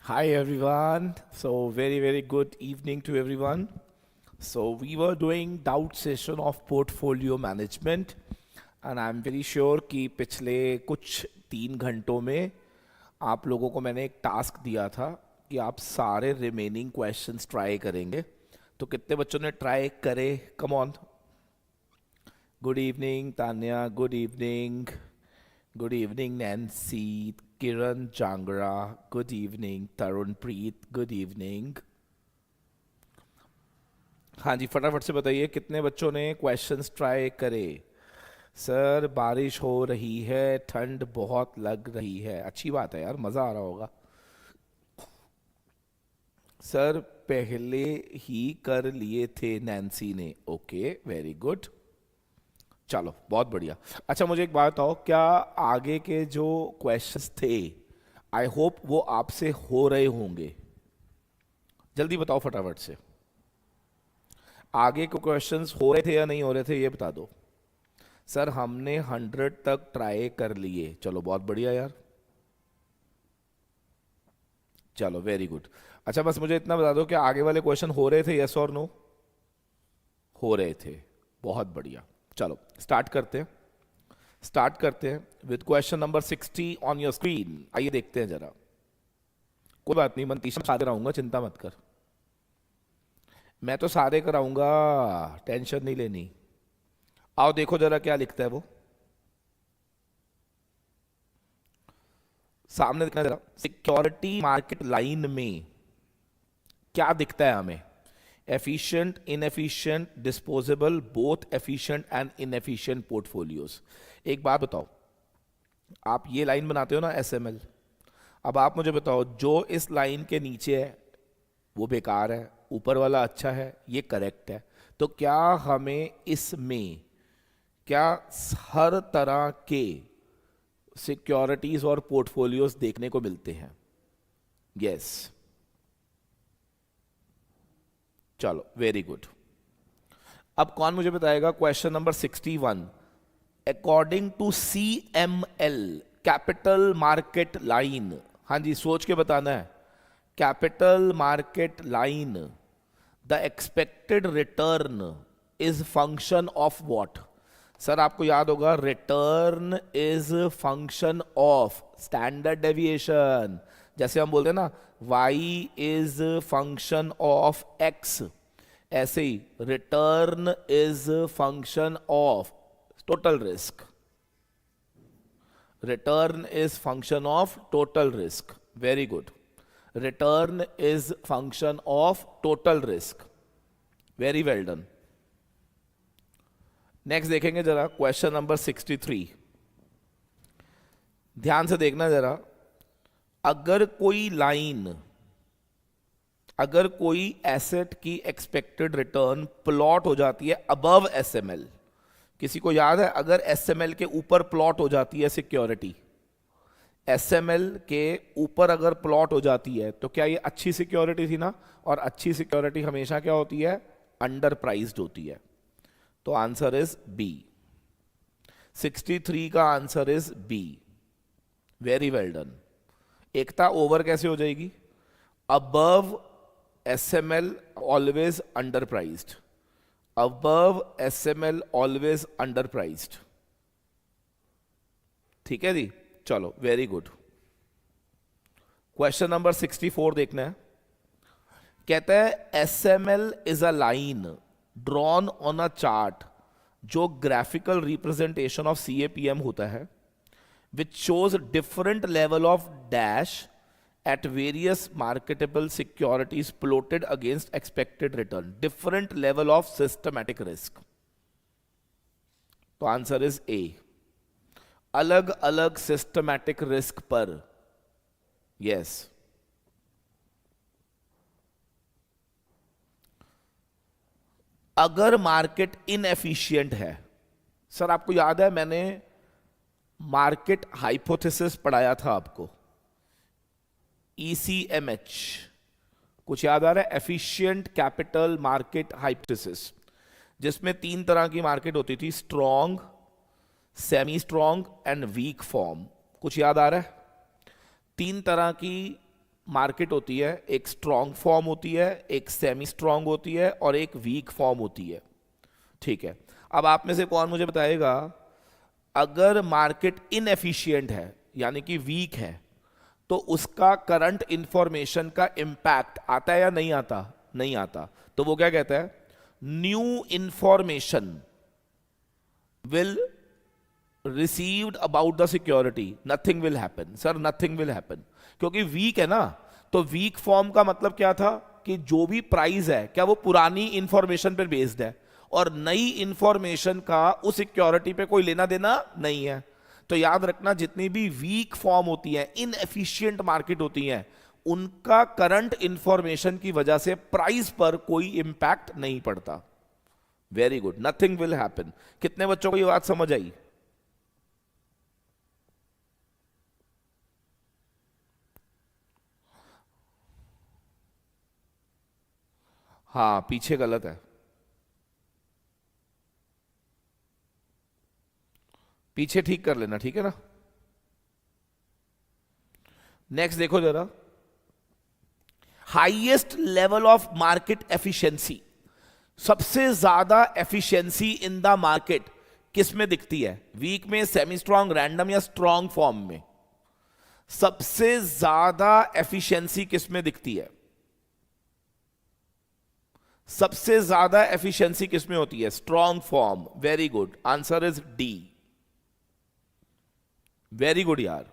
Hi everyone. So very good evening to everyone. So we were doing doubt session of portfolio management and I'm very sure कि पिछले कुछ 3 घंटों में आप लोगों को मैंने एक टास्क दिया था कि आप सारे रिमेनिंग क्वेश्चंस ट्राई करेंगे. तो कितने बच्चों ने ट्राई करे? Come on. Good evening Tanya, good evening. Good evening, Nancy, Kiran Jangra. Good evening, Tarun Preet. Good evening. हाँ जी, फटाफट से बताइए कितने बच्चों ने क्वेश्चंस ट्राई करे. सर बारिश हो रही है, ठंड बहुत लग रही है. अच्छी बात है यार, मज़ा आ रहा होगा. सर पहले ही कर लिए थे नैन्सी ने. Okay, very good. चलो बहुत बढ़िया. अच्छा मुझे एक बात बताओ, क्या आगे के जो क्वेश्चंस थे आई होप वो आपसे हो रहे होंगे? जल्दी बताओ फटाफट से. आगे के क्वेश्चंस हो रहे थे या नहीं हो रहे थे ये बता दो. सर हमने 100 तक ट्राई कर लिए. चलो बहुत बढ़िया यार. चलो वेरी गुड. अच्छा बस मुझे इतना बता दो कि आगे वाले क्वेश्चन हो रहे थे, यस और नो? हो रहे थे. बहुत बढ़िया. चलो स्टार्ट करते हैं with question number 60 on your screen. आइए देखते हैं जरा. कोई बात नहीं, मैं तीसरा सारे कराऊंगा, चिंता मत कर. मैं तो सारे कराऊंगा, टेंशन नहीं लेनी. आओ देखो जरा क्या लिखता है वो. सामने दिखना जरा. सिक्योरिटी मार्केट लाइन में क्या दिखता है हमें? Efficient, inefficient, disposable, both efficient and inefficient portfolios. एक बात बताओ, आप ये लाइन बनाते हो ना एसएमएल. अब आप मुझे बताओ, जो इस लाइन के नीचे है वो बेकार है, ऊपर वाला अच्छा है, ये करेक्ट है. तो क्या हमें इसमें क्या हर तरह के सिक्योरिटीज और पोर्टफोलियोज देखने को मिलते हैं? यस. चलो वेरी गुड. अब कौन मुझे बताएगा question number 61. According to CML, capital market line. हाँ जी, सोच के बताना है. Capital market line, the expected return is function of what? Sir आपको याद होगा, return is function of standard deviation. जैसे हम बोलते हैं ना, y is function of x, ऐसे ही return is function of total risk. Return is function of total risk. Very good. Return is function of total risk. Very well done. Next देखेंगे जरा question number 63. ध्यान से देखना जरा. अगर कोई एसेट की एक्सपेक्टेड रिटर्न प्लॉट हो जाती है अबव एसएमएल. किसी को याद है, अगर एसएमएल के ऊपर प्लॉट हो जाती है सिक्योरिटी, एसएमएल के ऊपर अगर प्लॉट हो जाती है, तो क्या ये अच्छी सिक्योरिटी थी ना? और अच्छी सिक्योरिटी हमेशा क्या होती है? अंडर प्राइस्ड होती है. तो आंसर इज बी. 63 का answer is B. Very well done. एकता ओवर कैसे हो जाएगी? Above SML always underpriced. Above SML always underpriced. ठीक है जी. चलो वेरी गुड. क्वेश्चन नंबर 64 देखना है. कहता है SML is a line drawn on a chart, जो ग्राफिकल रिप्रेजेंटेशन ऑफ CAPM होता है, which shows different level of dash at various marketable securities plotted against expected return. Different level of systematic risk. तो answer is a. अलग अलग systematic risk पर. Yes. अगर market inefficient है, sir आपको याद है मैंने मार्केट हाइपोथेसिस पढ़ाया था आपको, ECMH. कुछ याद आ रहा है? एफिशिएंट कैपिटल मार्केट हाइपोथेसिस, जिसमें 3 तरह की मार्केट होती थी, strong, semi strong and weak form. कुछ याद आ रहा है? 3 तरह की मार्केट होती है, एक स्ट्रॉन्ग फॉर्म होती है, एक सेमी स्ट्रॉन्ग होती है और एक वीक फॉर्म होती है, ठीक है। अब आप में से कौन मुझे बताएगा, अगर मार्केट इनएफिशिएंट है यानी कि वीक है, तो उसका करंट इंफॉर्मेशन का इंपैक्ट आता है या नहीं आता? नहीं आता। तो वो क्या कहता है, new information will received about the security, nothing will happen. Sir nothing will happen क्योंकि वीक है ना। तो वीक फॉर्म का मतलब क्या था कि जो भी प्राइस है क्या वो पुरानी इंफॉर्मेशन पर बेस्ड है और नई इंफॉर्मेशन का उस सिक्योरिटी पे कोई लेना देना नहीं है। तो याद रखना, जितनी भी वीक फॉर्म होती है, इनएफिशिएंट मार्केट होती है, उनका करंट इंफॉर्मेशन की वजह से प्राइस पर कोई इंपैक्ट नहीं पड़ता। Very good, nothing will happen. कितने बच्चों को ये बात समझ आई? हाँ, पीछे गलत है, पीछे ठीक कर लेना, ठीक है ना। नेक्स्ट देखो जरा, highest level of market efficiency, सबसे ज्यादा एफिशिएंसी इन द मार्केट किस में दिखती है? वीक में, सेमी स्ट्रॉन्ग, रैंडम या स्ट्रॉन्ग फॉर्म में? सबसे ज्यादा एफिशिएंसी किस में दिखती है? सबसे ज्यादा एफिशिएंसी किस में होती है? Strong form. Very good, answer is D. Very good यार।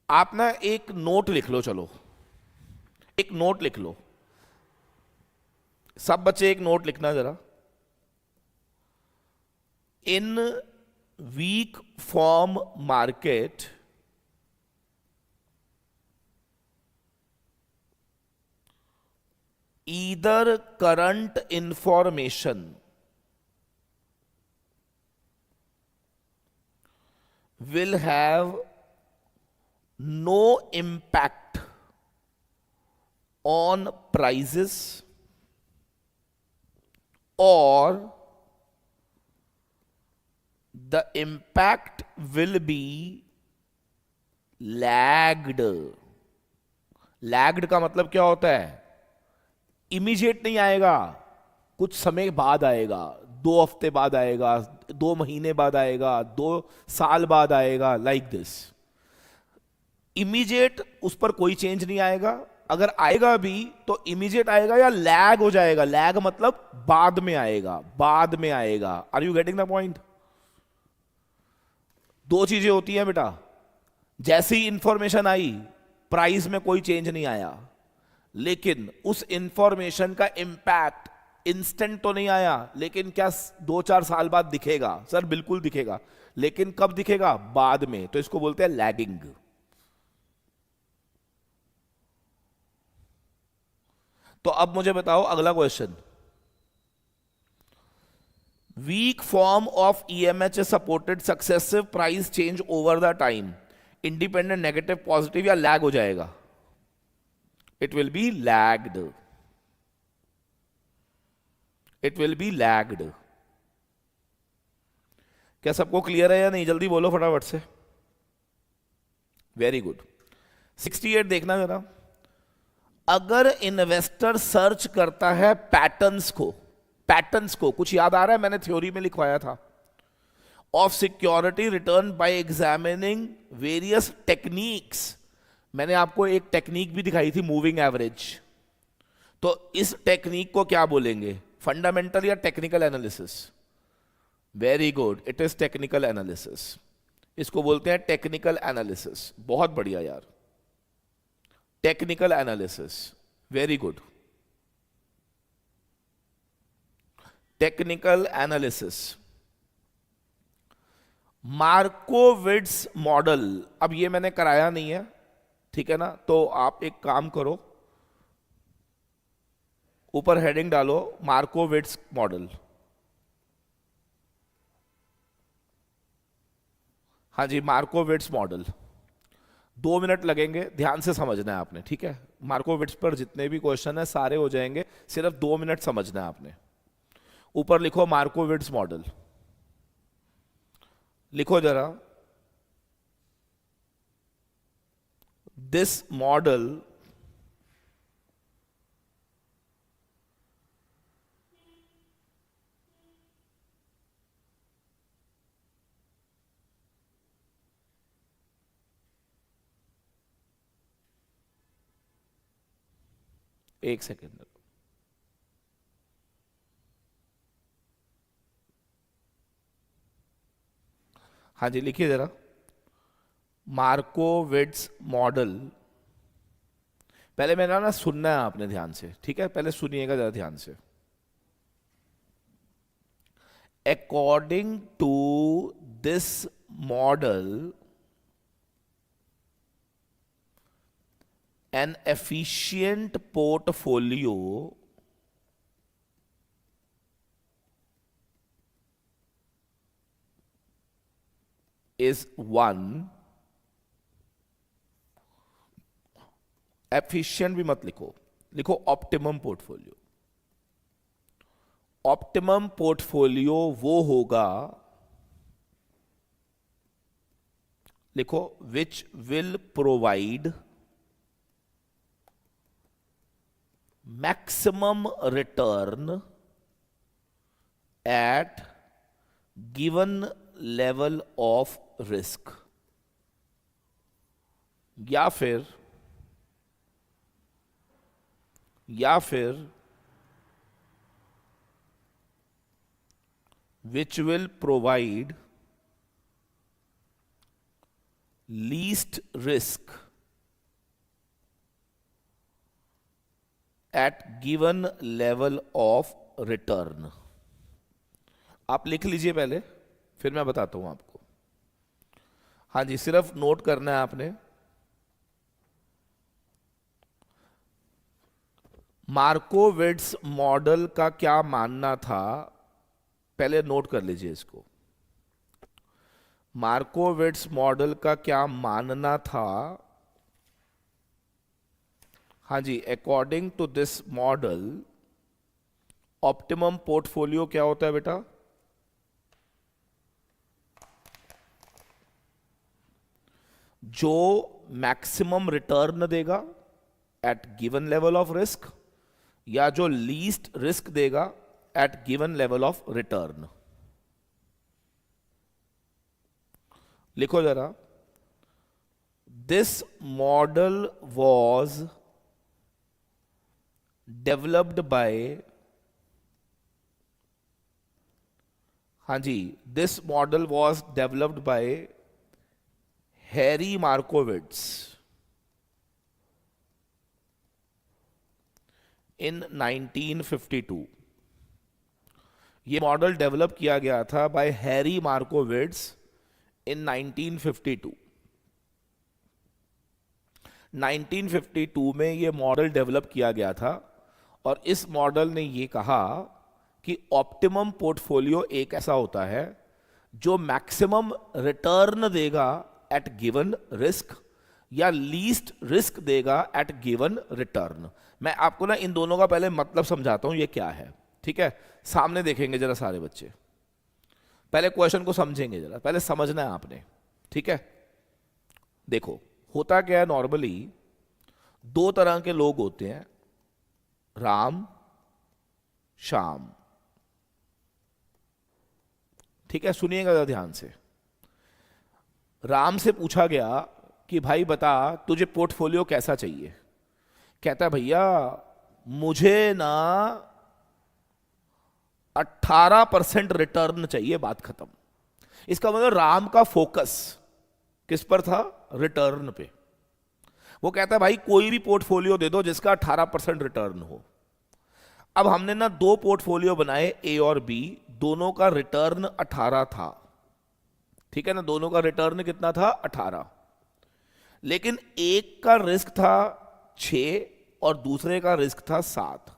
आप ना एक नोट लिख लो, चलो एक नोट लिख लो, सब बच्चे एक नोट लिखना जरा। In weak form market, either current information will have no impact on prices or the impact will be lagged। lagged का मतलब क्या होता है? इमीडिएट नहीं आएगा, कुछ समय बाद आएगा, 2 हफ्ते बाद आएगा, 2 महीने बाद आएगा, 2 साल बाद आएगा, लाइक दिस। इमीडिएट उस पर कोई चेंज नहीं आएगा, अगर आएगा भी तो इमीडिएट आएगा या लैग हो जाएगा। लैग मतलब बाद में आएगा, बाद में आएगा। Are you getting the point? 2 चीजें होती हैं बेटा, जैसी इंफॉर्मेशन आई प्राइस में कोई चेंज नहीं आया, लेकिन उस इंफॉर्मेशन का इंपैक्ट इंस्टेंट तो नहीं आया, लेकिन क्या 2-4 साल बाद दिखेगा? सर बिल्कुल दिखेगा, लेकिन कब दिखेगा? बाद में। तो इसको बोलते हैं लैगिंग। तो अब मुझे बताओ अगला question, weak form of EMH is supported successive price change over the time, independent, negative, positive या लैग हो जाएगा? It will be lagged. It will be lagged. क्या सबको क्लियर है या नहीं? जल्दी बोलो फटाफट से। Very good. 68 देखना जरा, अगर इन्वेस्टर सर्च करता है पैटर्न्स को, कुछ याद आ रहा है? मैंने थ्योरी में लिखवाया था, of security return bye examining various techniques. मैंने आपको एक टेक्निक भी दिखाई थी, मूविंग एवरेज। तो इस टेक्निक को क्या बोलेंगे? फंडामेंटल या technical analysis? Very good, it is technical analysis. इसको बोलते हैं टेक्निकल एनालिसिस। बहुत बढ़िया यार, technical analysis, very good, technical analysis. मार्कोविट्स model, अब ये मैंने कराया नहीं है, ठीक है ना, तो आप एक काम करो, ऊपर हेडिंग डालो मार्कोविट्स मॉडल। हाँ जी, मार्कोविट्स मॉडल। 2 मिनट लगेंगे, ध्यान से समझना है आपने, ठीक है। मार्कोविट्स पर जितने भी क्वेश्चन है सारे हो जाएंगे, सिर्फ 2 मिनट समझना है आपने। ऊपर लिखो मार्कोविट्स मॉडल। लिखो जरा, दिस मॉडल एक सेकेंड, हाँ जी लिखिए जरा, मार्कोविट्ज मॉडल, पहले मेरा ना सुनना है आपने ध्यान से, ठीक है, पहले सुनिएगा जरा ध्यान से। According to this model an efficient portfolio is one, efficient भी मत लिखो, लिखो ऑप्टिमम पोर्टफोलियो। ऑप्टिमम पोर्टफोलियो वो होगा, लिखो, which will provide maximum return at given level of risk, या फिर which will provide least risk at given level of return। आप लिख लीजिए पहले, फिर मैं बताता हूं आपको। हाँ जी, सिर्फ नोट करना है आपने। मार्कोविट्ज मॉडल का क्या मानना था, पहले नोट कर लीजिए इसको। मार्कोविट्ज मॉडल का क्या मानना था, हाँ जी, according to this model optimum portfolio क्या होता है बेटा, जो मैक्सिमम रिटर्न देगा at given level of risk, या जो लीस्ट रिस्क देगा at given level of return. लिखो जरा, this model was developed by, हाँ जी, this model was developed by Harry Markowitz in 1952। ये मॉडल डेवलप किया गया था बाय हैरी मार्कोविट्ज इन 1952। 1952 में ये मॉडल डेवलप किया गया था, और इस मॉडल ने ये कहा कि ऑप्टिमम पोर्टफोलियो एक ऐसा होता है जो मैक्सिमम रिटर्न देगा एट गिवन रिस्क, या लीस्ट रिस्क देगा एट गिवन रिटर्न। मैं आपको ना इन दोनों का पहले मतलब समझाता हूं ये क्या है, ठीक है, सामने देखेंगे जरा सारे बच्चे, पहले क्वेश्चन को समझेंगे जरा, पहले समझना है आपने, ठीक है। देखो होता क्या है, नॉर्मली दो तरह के लोग होते हैं, राम श्याम, ठीक है, सुनिएगा जरा ध्यान से। राम से पूछा गया कि भाई बता तुझे पोर्टफोलियो कैसा चाहिए, कहता है भैया मुझे ना 18% रिटर्न चाहिए, बात खत्म। इसका मतलब राम का फोकस किस पर था, रिटर्न पे। वो कहता है भाई कोई भी पोर्टफोलियो दे दो जिसका 18% रिटर्न हो। अब हमने ना दो पोर्टफोलियो बनाए, ए और बी, दोनों का रिटर्न 18 था, ठीक है ना, दोनों का रिटर्न कितना था, 18। लेकिन एक का रिस्क था 6 और दूसरे का रिस्क था 7।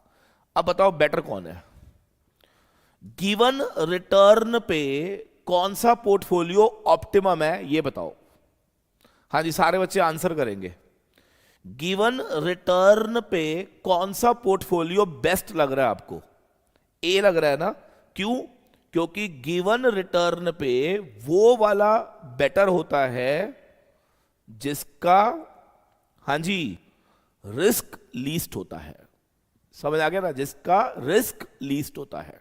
अब बताओ बेटर कौन है, गिवन रिटर्न पे कौन सा पोर्टफोलियो ऑप्टिमम है, ये बताओ। हाँ जी, सारे बच्चे आंसर करेंगे। गिवन रिटर्न पे कौन सा पोर्टफोलियो बेस्ट लग रहा है आपको, ए लग रहा है ना, क्यों, क्योंकि गिवन रिटर्न पे वो वाला बेटर होता है जिसका, हां जी, रिस्क लीस्ट होता है। समझ आ गया ना, जिसका रिस्क लीस्ट होता है।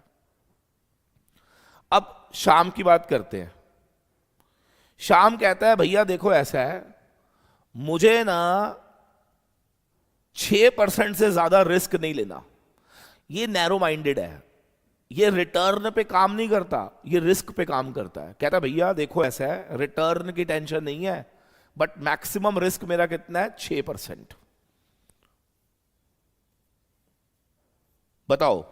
अब शाम की बात करते हैं। शाम कहता है भैया देखो ऐसा है, मुझे ना 6% से ज्यादा रिस्क नहीं लेना। ये नैरो माइंडेड है, ये रिटर्न पे काम नहीं करता, ये रिस्क पे काम करता है। कहता है भैया देखो ऐसा है, रिटर्न की टेंशन नहीं है, बट मैक्सिमम रिस्क मेरा कितना है, 6%। बताओ,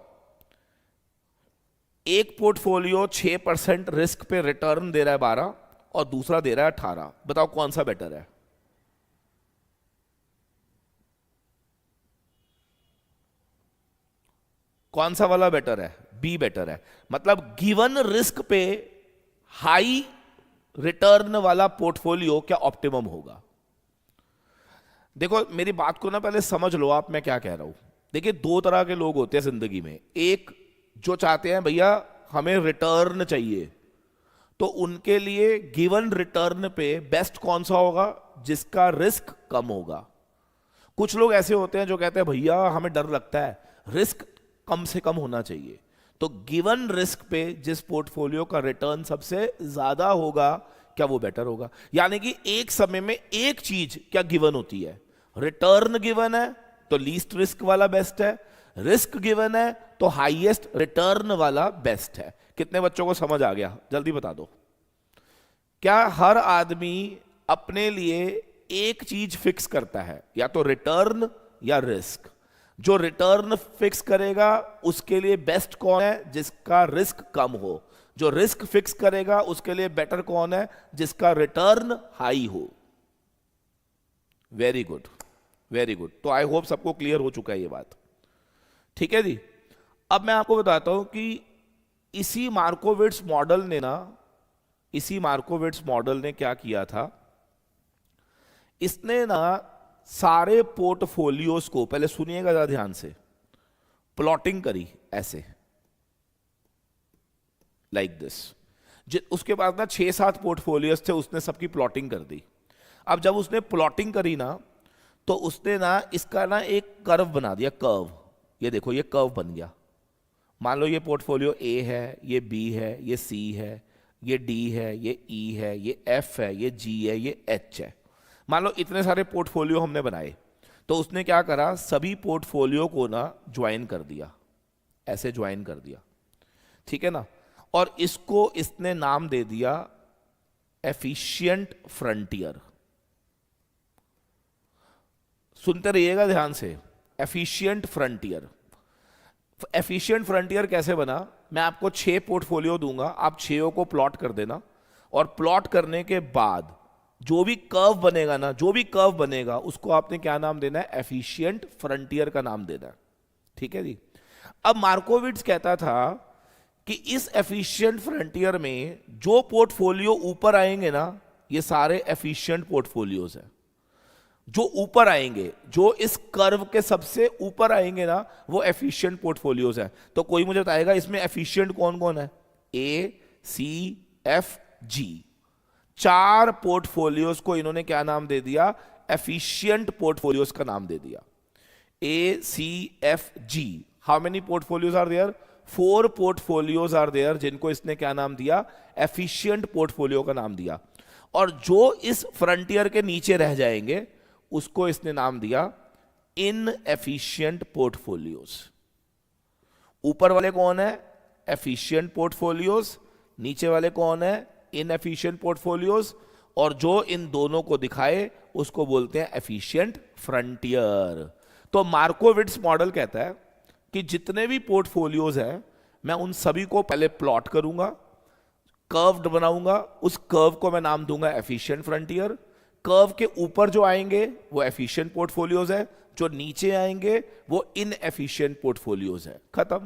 एक पोर्टफोलियो 6% रिस्क पे रिटर्न दे रहा है 12 और दूसरा दे रहा है 18। बताओ कौन सा बेटर है? कौन सा वाला बेटर है? बी बेटर है। मतलब गिवन रिस्क पे हाई रिटर्न वाला पोर्टफोलियो क्या ऑप्टिमम होगा? देखो मेरी बात को ना पहले समझ लो आप, मैं क्या कह रहा हूं। देखिए दो तरह के लोग होते हैं जिंदगी में। एक जो चाहते हैं भैया हमें रिटर्न चाहिए, तो उनके लिए गिवन रिटर्न पे बेस्ट कौन सा होगा, जिसका रिस्क कम होगा। कुछ लोग ऐसे होते हैं जो कहते हैं भैया हमें डर लगता है, रिस्क कम से कम होना चाहिए। तो गिवन रिस्क पे जिस पोर्टफोलियो का रिटर्न सबसे ज्यादा होगा, क्या वो बेटर होगा? यानी कि एक समय में एक चीज क्या गिवन होती है, रिटर्न गिवन है तो लीस्ट रिस्क वाला बेस्ट है, रिस्क गिवन है तो हाईएस्ट रिटर्न वाला बेस्ट है। कितने बच्चों को समझ आ गया? जल्दी बता दो। क्या हर आदमी अपने लिए एक चीज फिक्स करता है, या तो रिटर्न या रिस्क? जो रिटर्न फिक्स करेगा उसके लिए बेस्ट कौन है, जिसका रिस्क कम हो। जो रिस्क फिक्स करेगा उसके लिए बेटर कौन है, जिसका रिटर्न हाई हो। Very good, very good. तो आई होप सबको क्लियर हो चुका है ये बात। ठीक है जी। अब मैं आपको बताता हूं कि इसी मार्कोविट्स मॉडल ने क्या किया था। इसने ना सारे पोर्टफोलियोज को, पहले सुनिएगा जरा ध्यान से, प्लॉटिंग करी ऐसे, लाइक दिस। उसके बाद ना 6-7 पोर्टफोलियोज थे, उसने सबकी प्लॉटिंग कर दी। अब जब उसने प्लॉटिंग करी ना, तो उसने ना इसका ना एक कर्व बना दिया, कर्व। ये देखो ये कर्व बन गया। मान लो ये पोर्टफोलियो ए है, ये बी है, ये सी है, ये डी है, ये ई है, ये एफ है, ये जी है, ये एच है। मान लो इतने सारे पोर्टफोलियो हमने बनाए, तो उसने क्या करा, सभी पोर्टफोलियो को ना ज्वाइन कर दिया, ऐसे ज्वाइन कर दिया। ठीक है ना। और इसको इसने नाम दे दिया एफिशिएंट फ्रंटियर। सुनते रहिएगा ध्यान से, एफिशिएंट फ्रंटियर। एफिशिएंट फ्रंटियर कैसे बना? मैं आपको 6 पोर्टफोलियो दूंगा, आप 6 को प्लॉट कर देना, और प्लॉट करने के बाद जो भी कर्व बनेगा उसको आपने क्या नाम देना है, एफिशिएंट फ्रंटियर का नाम देना है। ठीक है जी। अब मार्कोविट्स कहता था कि इस एफिशिएंट फ्रंटियर में जो पोर्टफोलियो ऊपर आएंगे ना, ये सारे एफिशिएंट पोर्टफोलियोज हैं। जो ऊपर आएंगे, जो इस कर्व के सबसे ऊपर आएंगे ना, वो एफिशिएंट पोर्टफोलियोज हैं। तो कोई मुझे बताएगा इसमें एफिशिएंट कौन कौन है? ए, सी, एफ, जी। 4 पोर्टफोलियोज को इन्होंने क्या नाम दे दिया, एफिशिएंट पोर्टफोलियोज का नाम दे दिया। A, C, F, G. How many portfolios are there? 4 portfolios are there, जिनको इसने क्या नाम दिया, एफिशिएंट पोर्टफोलियो का नाम दिया। और जो इस फ्रंटियर के नीचे रह जाएंगे उसको इसने नाम दिया इनएफिशिएंट पोर्टफोलियोज। ऊपर वाले कौन है? Efficient portfolios. नीचे वाले कौन है? Inefficient portfolios. और जो इन दोनों को दिखाए उसको बोलते हैं एफिशिएंट फ्रंटियर। तो मार्कोविट्स मॉडल कहता है कि जितने भी पोर्टफोलियोज हैं, मैं उन सभी को पहले प्लॉट करूंगा, कर्व्ड बनाऊंगा, उस कर्व को मैं नाम दूंगा एफिशिएंट फ्रंटियर। कर्व के ऊपर जो आएंगे वो एफिशिएंट पोर्टफोलियोज है, जो नीचे आएंगे वो इनएफिशिएंट पोर्टफोलियोज है। खत्म।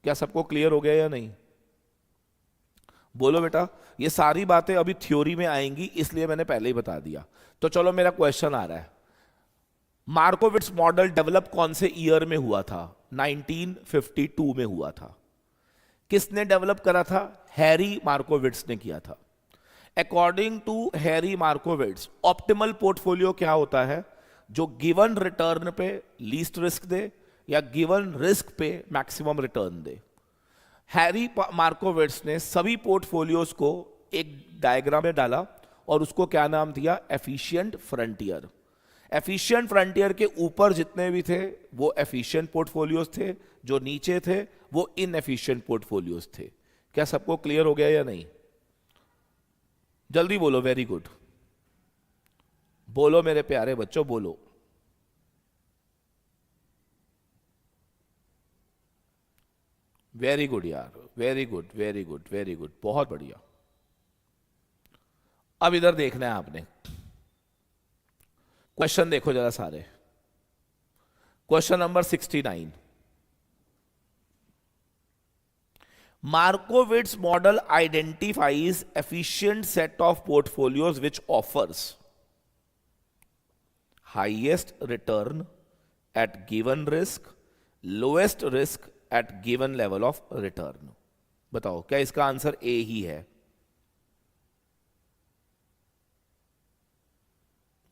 क्या सबको क्लियर हो गया या नहीं? बोलो बेटा। ये सारी बातें अभी थ्योरी में आएंगी, इसलिए मैंने पहले ही बता दिया। तो चलो मेरा क्वेश्चन आ रहा है, मार्कोविट्स मॉडल डेवलप कौन से ईयर में हुआ था? 1952 में हुआ था। किसने डेवलप करा था? हैरी मार्कोविट्स ने किया था। According to Harry Markowitz optimal portfolio क्या होता है? जो गिवन रिटर्न पे लीस्ट रिस्क दे या गिवन रिस्क पे मैक्सिमम रिटर्न दे। हैरी मार्कोविट्स ने सभी पोर्टफोलियोज को एक डायग्राम में डाला और उसको क्या नाम दिया? Efficient frontier. एफिशिएंट फ्रंटियर के ऊपर जितने भी थे वो एफिशिएंट पोर्टफोलियोज थे, जो नीचे थे वो इनएफिशिएंट पोर्टफोलियोज थे। क्या सबको क्लियर हो गया या नहीं? जल्दी बोलो। वेरी गुड, बोलो मेरे प्यारे बच्चों, बोलो। वेरी गुड यार, very good, very good, very good, बहुत बढ़िया। अब इधर देखना है आपने, क्वेश्चन देखो जरा सारे। Question number 69। Markowitz model identifies efficient set of portfolios which offers highest return at given risk, lowest risk at given level of return। बताओ क्या इसका आंसर ए ही है?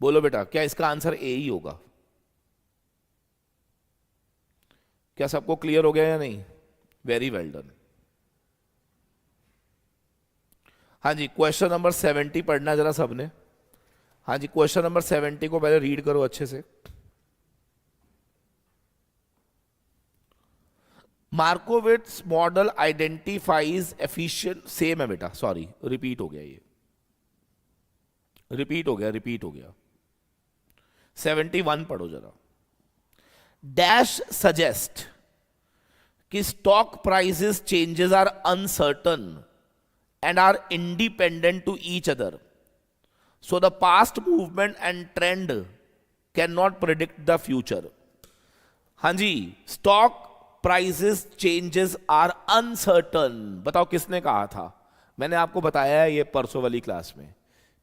बोलो बेटा, क्या इसका आंसर ए ही होगा? क्या सबको क्लियर हो गया या नहीं? Very well done. हाँ जी, क्वेश्चन नंबर 70 पढ़ना जरा सबने। हाँ जी, क्वेश्चन नंबर 70 को पहले रीड करो अच्छे से। मार्कोविट्स मॉडल आइडेंटिफाइज एफिशिएंट, सेम है बेटा, सॉरी रिपीट हो गया, ये रिपीट हो गया, रिपीट हो गया। 71 पढ़ो जरा। डैश सजेस्ट कि stock prices changes are uncertain and are independent to each other, so the past movement and trend cannot predict the future। हाँ जी, stock prices changes are uncertain, बताओ किसने कहा था? मैंने आपको बताया है ये परसों वाली क्लास में।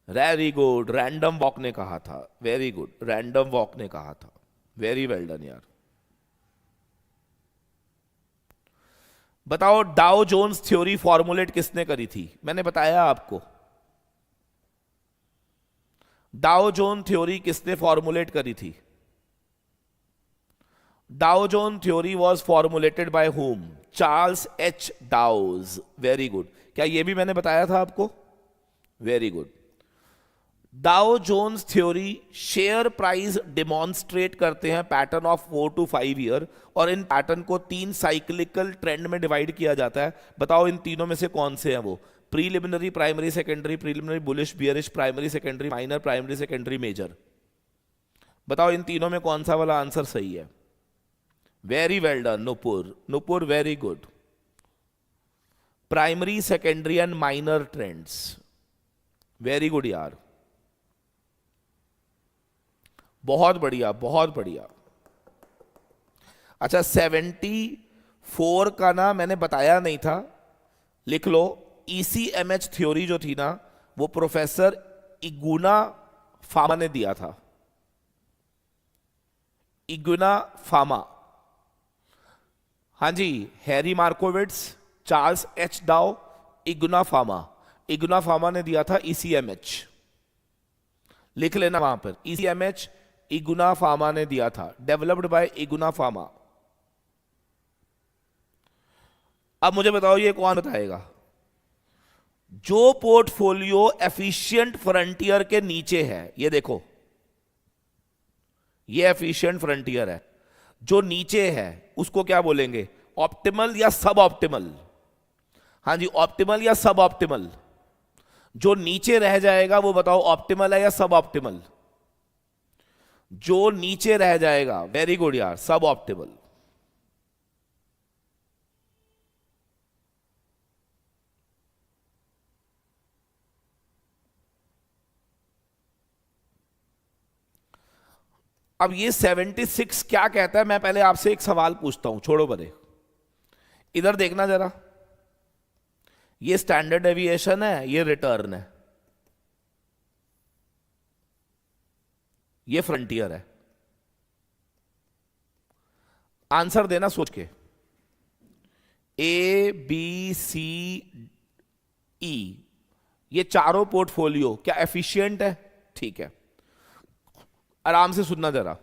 वेरी गुड, रैंडम वॉक ने कहा था। वेरी गुड, रैंडम वॉक ने कहा था। वेरी वेल डन यार। बताओ डाउ जोन्स थ्योरी फॉर्मुलेट किसने करी थी? मैंने बताया आपको। डाउ जोन थ्योरी किसने फॉर्मुलेट करी थी? Dow Jones theory was formulated by whom? Charles H Dows. Very good. क्या ये भी मैंने बताया था आपको? Very good. Dow Jones theory share price demonstrate करते हैं पैटर्न ऑफ 4 to 5 ईयर, और इन पैटर्न को 3 साइक्लिकल ट्रेंड में डिवाइड किया जाता है। बताओ इन तीनों में से कौन से हैं वो? Preliminary, primary, secondary. Preliminary bullish bearish, primary secondary minor, primary secondary major. बताओ इन तीनों में कौन सा वाला आंसर सही है? Very well done Nupur, Nupur very good. Primary, secondary and minor trends. Very good यार, बहुत बढ़िया, बहुत बढ़िया। अच्छा 74 का ना मैंने बताया नहीं था, लिख लो। ECMH थ्योरी जो थी ना वो प्रोफेसर इगुना फामा ने दिया था। इगुना फामा। हाँ जी, हैरी मार्कोविट्स, चार्ल्स एच डाउ, इगुना फामा। इगुना फामा ने दिया था ECMH। लिख लेना वहां पर, ECMH इगुना फामा ने दिया था, डेवलप्ड बाय इगुना फामा। अब मुझे बताओ ये कौन बताएगा? जो पोर्टफोलियो एफिशिएंट फ्रंटियर के नीचे है, ये देखो ये एफिशिएंट फ्रंटियर है, जो नीचे है उसको क्या बोलेंगे? ऑप्टिमल या सब ऑप्टिमल? हाँ जी, ऑप्टिमल या सब ऑप्टिमल। जो नीचे रह जाएगा वो बताओ ऑप्टिमल है या सब ऑप्टिमल? जो नीचे रह जाएगा, वेरी गुड यार, सब ऑप्टिमल। अब ये 76 क्या कहता है? मैं पहले आपसे एक सवाल पूछता हूं, छोड़ो बड़े, इधर देखना जरा। ये स्टैंडर्ड डेविएशन है, ये रिटर्न है, ये फ्रंटियर है। आंसर देना सोच के। ए बी सी ई, ये चारों पोर्टफोलियो क्या एफिशिएंट है? ठीक है, आराम से सुनना जरा।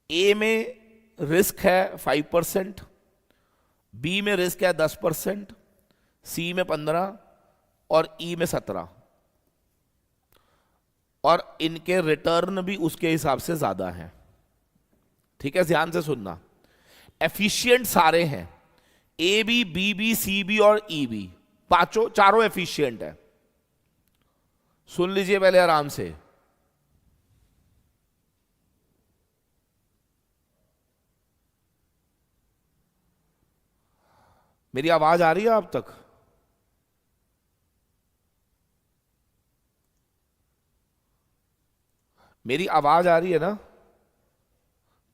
ए में रिस्क है 5%, बी में रिस्क है 10%, सी में 15% और ई में 17%, और इनके रिटर्न भी उसके हिसाब से ज्यादा हैं। ठीक है, ध्यान से सुनना। एफिशिएंट सारे हैं, ए बी सी बी और ई बी, पांचों चारों एफिशिएंट है। सुन लीजिए पहले आराम से। मेरी आवाज आ रही है आप तक? मेरी आवाज आ रही है ना?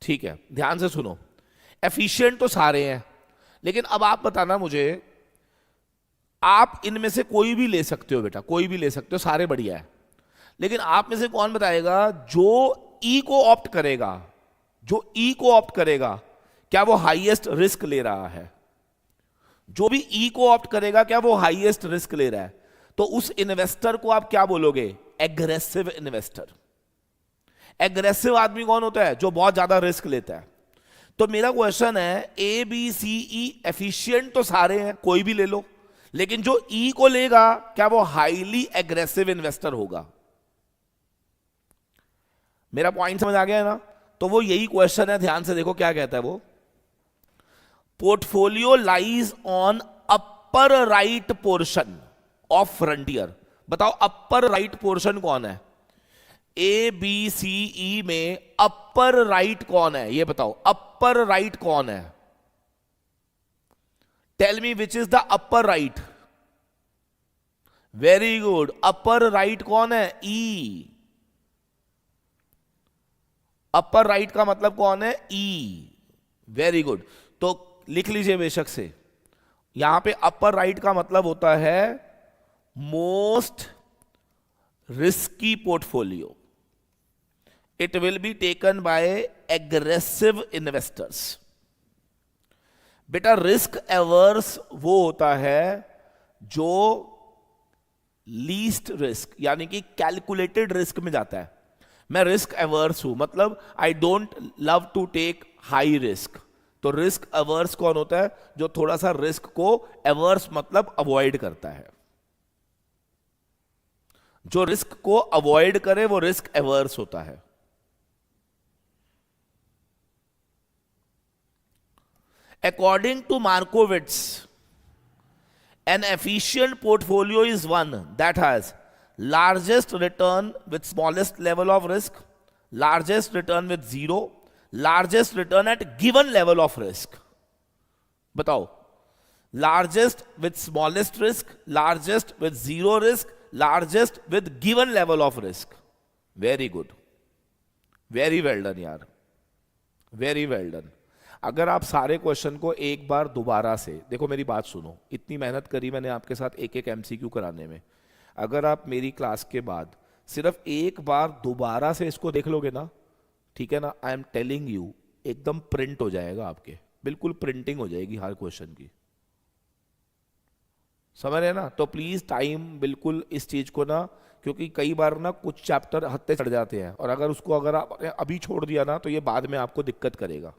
ठीक है, ध्यान से सुनो। एफिशिएंट तो सारे हैं, लेकिन अब आप बताना मुझे, आप इनमें से कोई भी ले सकते हो बेटा, कोई भी ले सकते हो, सारे बढ़िया है। लेकिन आप में से कौन बताएगा जो ई को ऑप्ट करेगा, जो ई को ऑप्ट करेगा क्या वो हाईएस्ट रिस्क ले रहा है? जो भी ई को ऑप्ट करेगा क्या वो हाईएस्ट रिस्क ले रहा है? तो उस इन्वेस्टर को आप क्या बोलोगे? Aggressive investor. एग्रेसिव आदमी कौन होता है? जो बहुत ज्यादा रिस्क लेता है। तो मेरा क्वेश्चन है, A B C E efficient तो सारे हैं, कोई भी ले लो, लेकिन जो ई को लेगा क्या वो हाईली एग्रेसिव इन्वेस्टर होगा? मेरा पॉइंट समझ आ गया है ना? तो वो यही क्वेश्चन है, ध्यान से देखो क्या कहता है वो। Portfolio lies on upper right portion of frontier. बताओ अपर राइट पोर्शन कौन है? ए बी सी ई में अपर राइट कौन है? ये बताओ अपर राइट कौन है? Tell me which is the upper right. Very good, upper right कौन है? ई। अपर राइट का मतलब कौन है? ई। वेरी गुड, तो लिख लीजिए बेशक से। यहां पे अपर राइट का मतलब होता है most risky portfolio. It will be taken by aggressive investors. बेटा रिस्क एवर्स वो होता है जो लीस्ट रिस्क यानी कि कैलकुलेटेड रिस्क में जाता है। मैं रिस्क एवर्स हूं, मतलब I don't love to take high risk. तो रिस्क एवर्स कौन होता है? जो थोड़ा सा रिस्क को, एवर्स मतलब अवॉइड करता है। जो रिस्क को अवॉइड करे वो रिस्क एवर्स होता है। According to Markowitz, an efficient portfolio is one that has largest return with smallest level of risk, largest return with zero, largest return at given level of risk. बताओ, largest with smallest risk, largest with zero risk, largest with given level of risk. Very good, very well done यार, very well done। अगर आप सारे question को एक बार दोबारा से देखो, मेरी बात सुनो, इतनी मेहनत करी मैंने आपके साथ एक एक एमसीक्यू कराने में। अगर आप मेरी क्लास के बाद सिर्फ एक बार दोबारा से इसको देख लोगे ना, ठीक है ना, आई एम टेलिंग यू, एकदम प्रिंट हो जाएगा आपके, बिल्कुल प्रिंटिंग हो जाएगी हर क्वेश्चन की। समझ रहे ना? तो प्लीज टाइम बिल्कुल इस चीज को ना, क्योंकि कई बार ना कुछ चैप्टर हत्ते चढ़ जाते हैं, और अगर उसको अगर आप अभी छोड़ दिया ना तो ये बाद में आपको दिक्कत करेगा।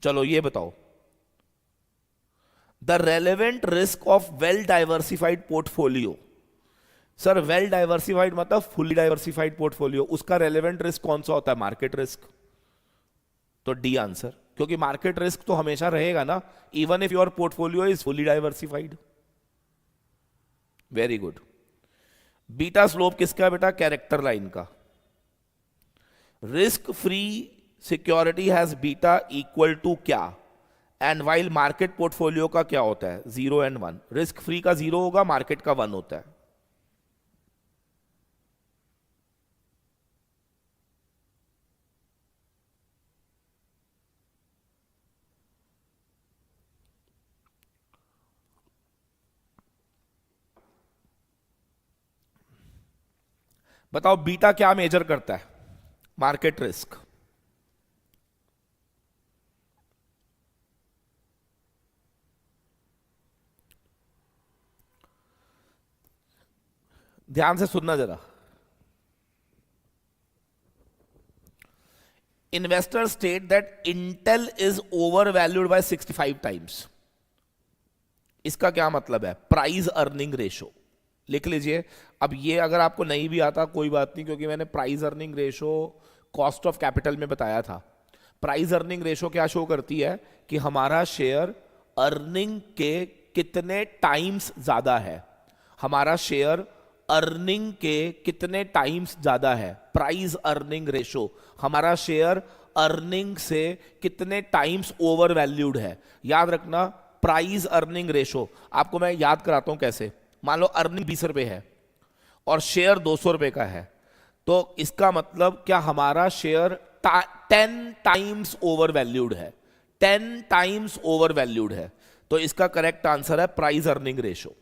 चलो ये बताओ, the relevant risk of well diversified portfolio. Sir well diversified मतलब फुली डाइवर्सिफाइड पोर्टफोलियो, उसका रेलेवेंट रिस्क कौन सा होता है? Market risk. तो डी आंसर, क्योंकि मार्केट रिस्क तो हमेशा रहेगा ना, even if your portfolio is fully diversified. Very good. Beta slope किसका है बेटा? कैरेक्टर लाइन का। Risk free security has beta equal to क्या? एंड वाइल मार्केट पोर्टफोलियो का क्या होता है? 0 and 1। रिस्क फ्री का 0 होगा, मार्केट का 1 होता है। बताओ बीटा क्या मेजर करता है? Market risk. ध्यान से सुनना जरा। Investor state that Intel is over valued bye 65 times. इसका क्या मतलब है? प्राइस अर्निंग रेशो लिख लीजिए। अब ये अगर आपको नहीं भी आता कोई बात नहीं, क्योंकि मैंने price earning ratio cost of capital में बताया था। प्राइस अर्निंग रेशो क्या शो करती है कि हमारा शेयर अर्निंग के कितने टाइम्स ज्यादा है, हमारा शेयर अर्निंग के कितने टाइम्स ज्यादा है। प्राइस अर्निंग रेशो, हमारा शेयर अर्निंग से कितने टाइम्स ओवर वैल्यूड है। याद रखना, प्राइस अर्निंग रेशो आपको मैं याद कराता हूं कैसे। मान लो अर्निंग 20 रुपए है और शेयर 200 रुपए का है, तो इसका मतलब क्या हमारा शेयर 10 टाइम्स ओवर वैल्यूड है, 10 टाइम्स ओवर वैल्यूड है। तो इसका करेक्ट आंसर है प्राइस अर्निंग रेशो।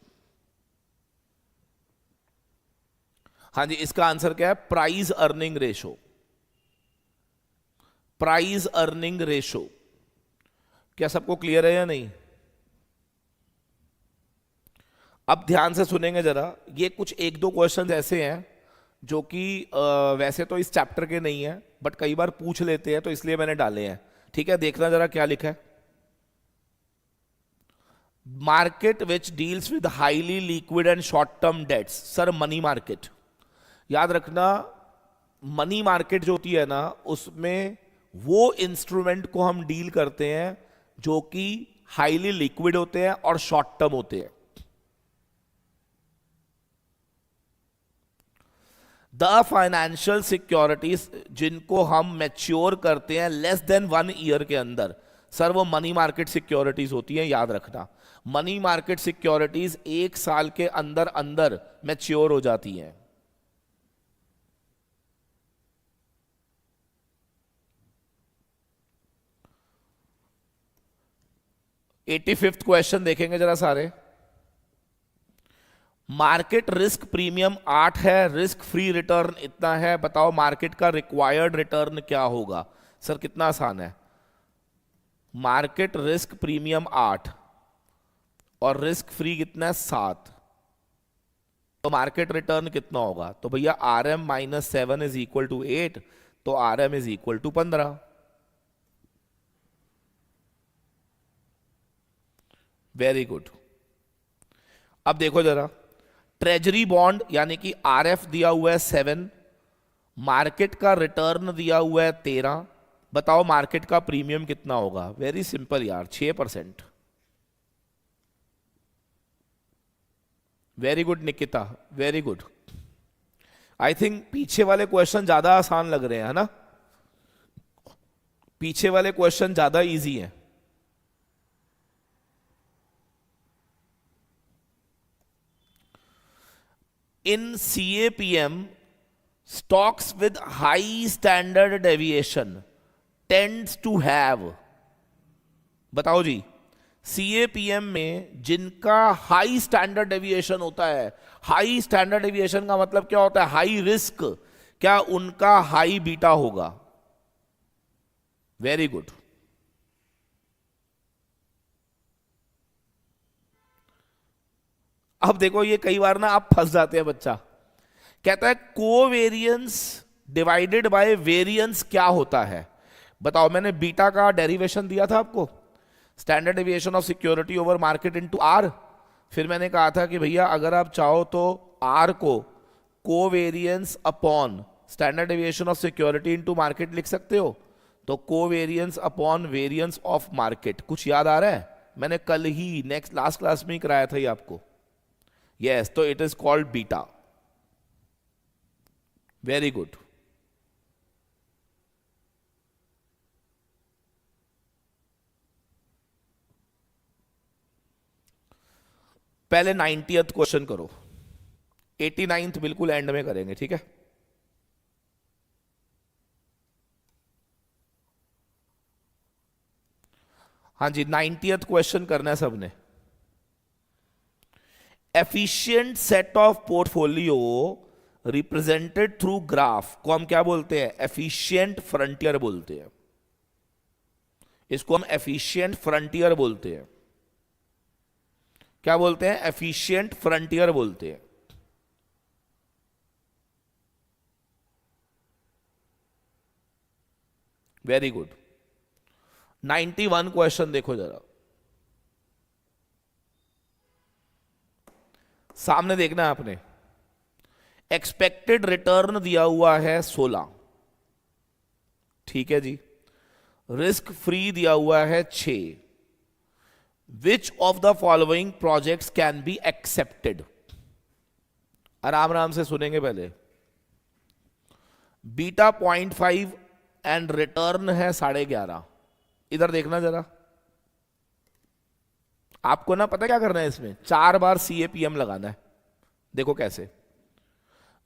हाँ जी, इसका आंसर क्या है? Price earning ratio. Price earning ratio. क्या सबको क्लियर है या नहीं? अब ध्यान से सुनेंगे जरा। ये कुछ एक दो क्वेश्चंस ऐसे हैं जो कि वैसे तो इस चैप्टर के नहीं है, बट कई बार पूछ लेते हैं, तो इसलिए मैंने डाले हैं। ठीक है, देखना जरा क्या लिखा है। Market which deals with highly liquid and short term debts. Sir money market. याद रखना, मनी मार्केट जो होती है ना, उसमें वो इंस्ट्रूमेंट को हम डील करते हैं जो कि हाईली लिक्विड होते हैं और शॉर्ट टर्म होते हैं। द फाइनेंशियल सिक्योरिटीज जिनको हम मैच्योर करते हैं लेस देन 1 ईयर के अंदर, सर वो मनी मार्केट सिक्योरिटीज होती हैं। याद रखना, मनी मार्केट सिक्योरिटीज 1 साल के अंदर अंदर मैच्योर हो जाती हैं। एटी फिफ्थ क्वेश्चन देखेंगे जरा सारे। मार्केट रिस्क प्रीमियम 8 है, रिस्क फ्री रिटर्न इतना है, बताओ मार्केट का रिक्वायर्ड रिटर्न क्या होगा। सर कितना आसान है। मार्केट रिस्क प्रीमियम 8 और रिस्क फ्री कितना है 7, तो मार्केट रिटर्न कितना होगा? तो भैया RM minus 7 is equal to 8, तो RM is equal to 15। Very good. अब देखो जरा, ट्रेजरी बॉन्ड यानी कि RF दिया हुआ है 7, मार्केट का रिटर्न दिया हुआ है 13, बताओ मार्केट का प्रीमियम कितना होगा? वेरी सिंपल यार, 6%। Very good Nikita, very good. I think पीछे वाले क्वेश्चन ज्यादा आसान लग रहे हैं, है ना? पीछे वाले क्वेश्चन ज्यादा इजी हैं। In CAPM, stocks with high standard deviation tends to have, बताओ जी, CAPM में जिनका हाई स्टैंडर्ड डेविएशन होता है, हाई स्टैंडर्ड डेविएशन का मतलब क्या होता है? हाई रिस्क, क्या उनका हाई बीटा होगा? Very good. अब देखो, ये कई बार ना आप फंस जाते हैं। बच्चा कहता है कोवेरियंस डिवाइडेड बाय वेरियंस क्या होता है? बताओ, मैंने बीटा का डेरिवेशन दिया था आपको, standard deviation of security over market into R. फिर मैंने कहा था कि भैया अगर आप चाहो तो आर को covariance upon standard deviation of security into market लिख सकते हो। तो covariance upon variance of market, कुछ याद आ रहा है? मैंने कल ही लास्ट क्लास में ही कराया था ये आपको। Yes, तो it is called beta. Very good. पहले 90th क्वेश्चन करो, 89th बिल्कुल एंड में करेंगे, ठीक है? हाँ जी, 90th क्वेश्चन करना है सबने। Efficient set of portfolio represented through graph को हम क्या बोलते हैं? एफिशिएंट फ्रंटियर बोलते हैं। इसको हम एफिशिएंट फ्रंटियर बोलते हैं। क्या बोलते हैं? एफिशिएंट फ्रंटियर बोलते हैं। Very good. 91 क्वेश्चन देखो जरा, सामने देखना है आपने। एक्सपेक्टेड रिटर्न दिया हुआ है 16, ठीक है जी। रिस्क फ्री दिया हुआ है 6। Which of the following projects can be accepted? आराम आराम से सुनेंगे पहले। बीटा 0.5 एंड रिटर्न है 11.5। इधर देखना जरा, आपको ना पता क्या करना है इसमें, 4 बार CAPM लगाना है। देखो कैसे,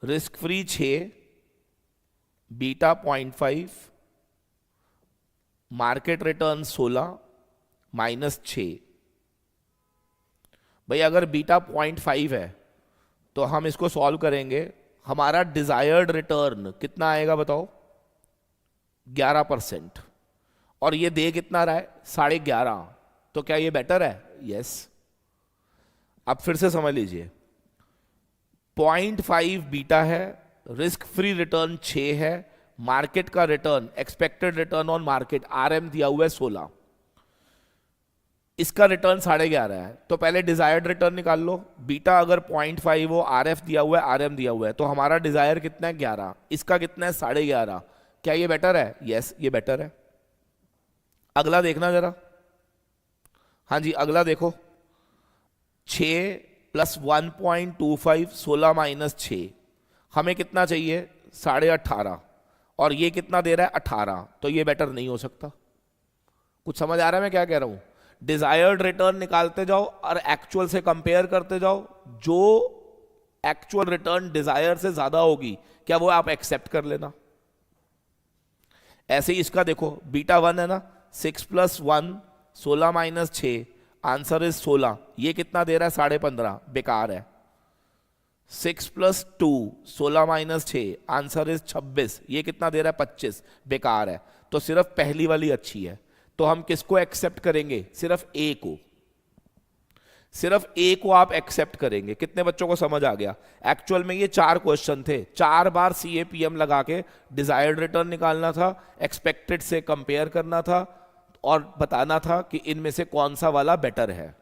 risk free 6, beta 0.5, market return 16 -6। भाई अगर बीटा 0.5 है तो हम इसको सॉल्व करेंगे, हमारा डिजायर्ड रिटर्न कितना आएगा बताओ? 11%। और ये दे कितना रहा है? 11.5। तो क्या ये बेटर है? यस। अब फिर से समझ लीजिए, 0.5 बीटा है, रिस्क फ्री रिटर्न 6 है, मार्केट का return, expected return on market RM दिया हुआ है 16, इसका रिटर्न 11.5 है। तो पहले डिजायर्ड रिटर्न निकाल लो। बीटा अगर 0.5 हो, RF दिया हुआ है, RM दिया हुआ है, तो हमारा डिजायर कितना है? 11। इसका कितना है? 11.5। क्या ये बेटर है? यस, ये बेटर है। अगला देखना जरा, हाँ जी अगला देखो, 6 + 1.25, 16 - 6, हमें कितना चाहिए? 18.5। और ये कितना दे रहा है? 18। तो ये बेटर नहीं हो सकता। कुछ समझ आ रहा है मैं क्या कह रहा हूं? डिजायर्ड रिटर्न निकालते जाओ और एक्चुअल से कंपेयर करते जाओ। जो एक्चुअल रिटर्न डिजायर से ज्यादा होगी, क्या वो आप एक्सेप्ट कर लेना। ऐसे ही इसका देखो, बीटा 1 है ना, 6 + 1, 16 - 6, आंसर इज 16। ये कितना दे रहा है? 15.5, बेकार है। 6 + 2, 16 - 6, आंसर इज 26। ये कितना दे रहा है? 25, बेकार है। तो सिर्फ पहली वाली अच्छी है। तो हम किसको एक्सेप्ट करेंगे? सिर्फ ए को। सिर्फ ए को आप एक्सेप्ट करेंगे। कितने बच्चों को समझ आ गया? एक्चुअल में ये 4 क्वेश्चन थे, 4 बार CAPM लगा के डिजायर्ड रिटर्न निकालना था, एक्सपेक्टेड से कंपेयर करना था और बताना था कि इनमें से कौन सा वाला बेटर है।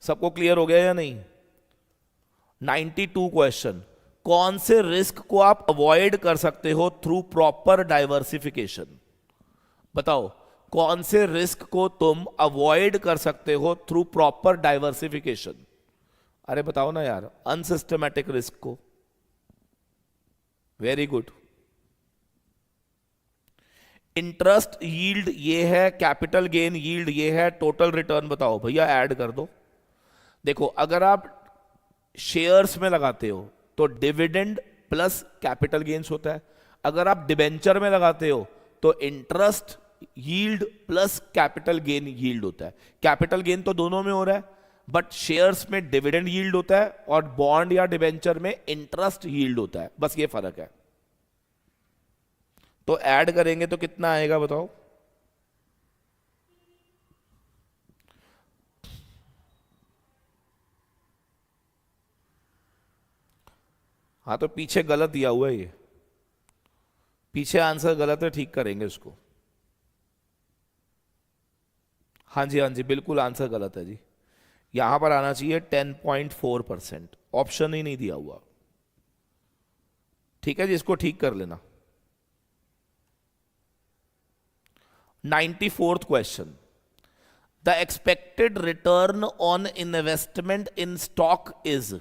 सबको क्लियर हो गया या नहीं? 92 क्वेश्चन, कौन से रिस्क को आप अवॉइड कर सकते हो थ्रू प्रॉपर डाइवर्सिफिकेशन? बताओ, कौन से रिस्क को तुम अवॉइड कर सकते हो थ्रू प्रॉपर डाइवर्सिफिकेशन? अरे बताओ ना यार, अनसिस्टमैटिक रिस्क को। Very good. इंटरेस्ट यील्ड ये है, कैपिटल गेन यील्ड ये है, टोटल रिटर्न बताओ भैया, ऐड कर दो। देखो अगर आप शेयर्स में लगाते हो तो डिविडेंड प्लस कैपिटल गेन्स होता है। अगर आप डिबेंचर में लगाते हो तो interest yield plus capital gain yield होता है। कैपिटल गेन तो दोनों में हो रहा है, बट शेयर्स में डिविडेंड यील्ड होता है और बॉन्ड या डिबेंचर में इंटरेस्ट यील्ड होता है। बस ये फर्क है। तो ऐड करेंगे तो कितना आएगा बताओ? हाँ तो पीछे गलत दिया हुआ है, ये पीछे आंसर गलत है, ठीक करेंगे उसको। हाँ जी हाँ जी, बिल्कुल आंसर गलत है जी। यहां पर आना चाहिए 10.4%, ऑप्शन ही नहीं दिया हुआ। ठीक है जी, इसको ठीक कर लेना। 94th question, the expected return on investment in stock is,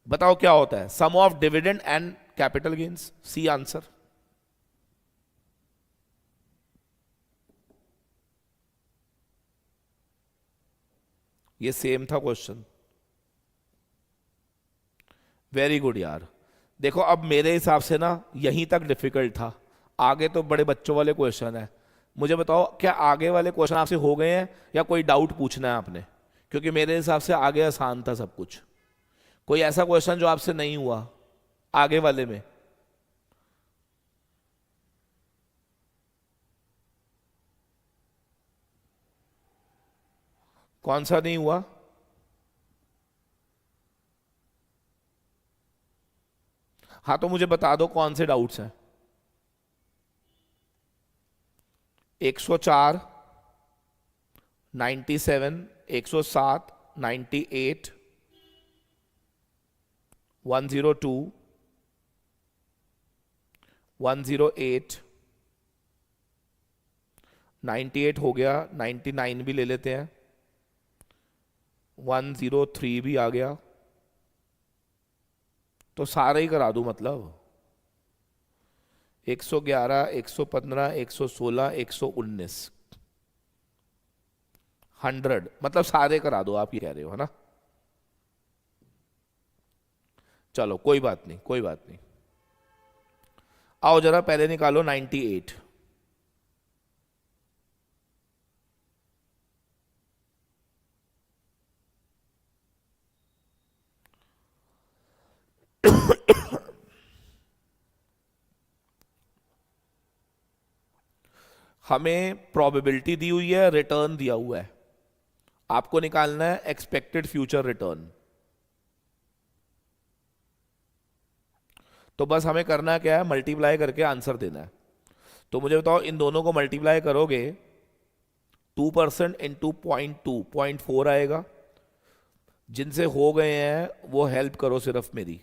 बताओ क्या होता है? Sum of dividend and capital gains. C answer. ये सेम था क्वेश्चन। वेरी गुड यार। देखो अब मेरे हिसाब से ना यहीं तक डिफिकल्ट था, आगे तो बड़े बच्चों वाले क्वेश्चन है। मुझे बताओ क्या आगे वाले क्वेश्चन आपसे हो गए हैं या कोई डाउट पूछना है आपने? क्योंकि मेरे हिसाब से आगे आसान था सब कुछ। कोई ऐसा क्वेश्चन जो आपसे नहीं हुआ आगे वाले में? कौन सा नहीं हुआ? हाँ तो मुझे बता दो कौन से डाउट्स हैं। 104, 97, 107, 98, 102, 108, 98 हो गया, 99 भी ले लेते हैं, 103 भी आ गया, तो सारे ही करा दूं मतलब 111, 115, 116, 119, 100, मतलब सारे करा दो आप, ये कह रहे हो है ना। चलो कोई बात नहीं, कोई बात नहीं। आओ जरा पहले निकालो 98। हमें प्रोबेबिलिटी दी हुई है, रिटर्न दिया हुआ है, आपको निकालना है एक्सपेक्टेड फ्यूचर रिटर्न। तो बस हमें करना क्या है, मल्टीप्लाई करके आंसर देना है। तो मुझे बताओ, इन दोनों को मल्टीप्लाई करोगे 2% इंटू 0.2, 0.4 आएगा। जिनसे हो गए हैं वो हेल्प करो सिर्फ मेरी।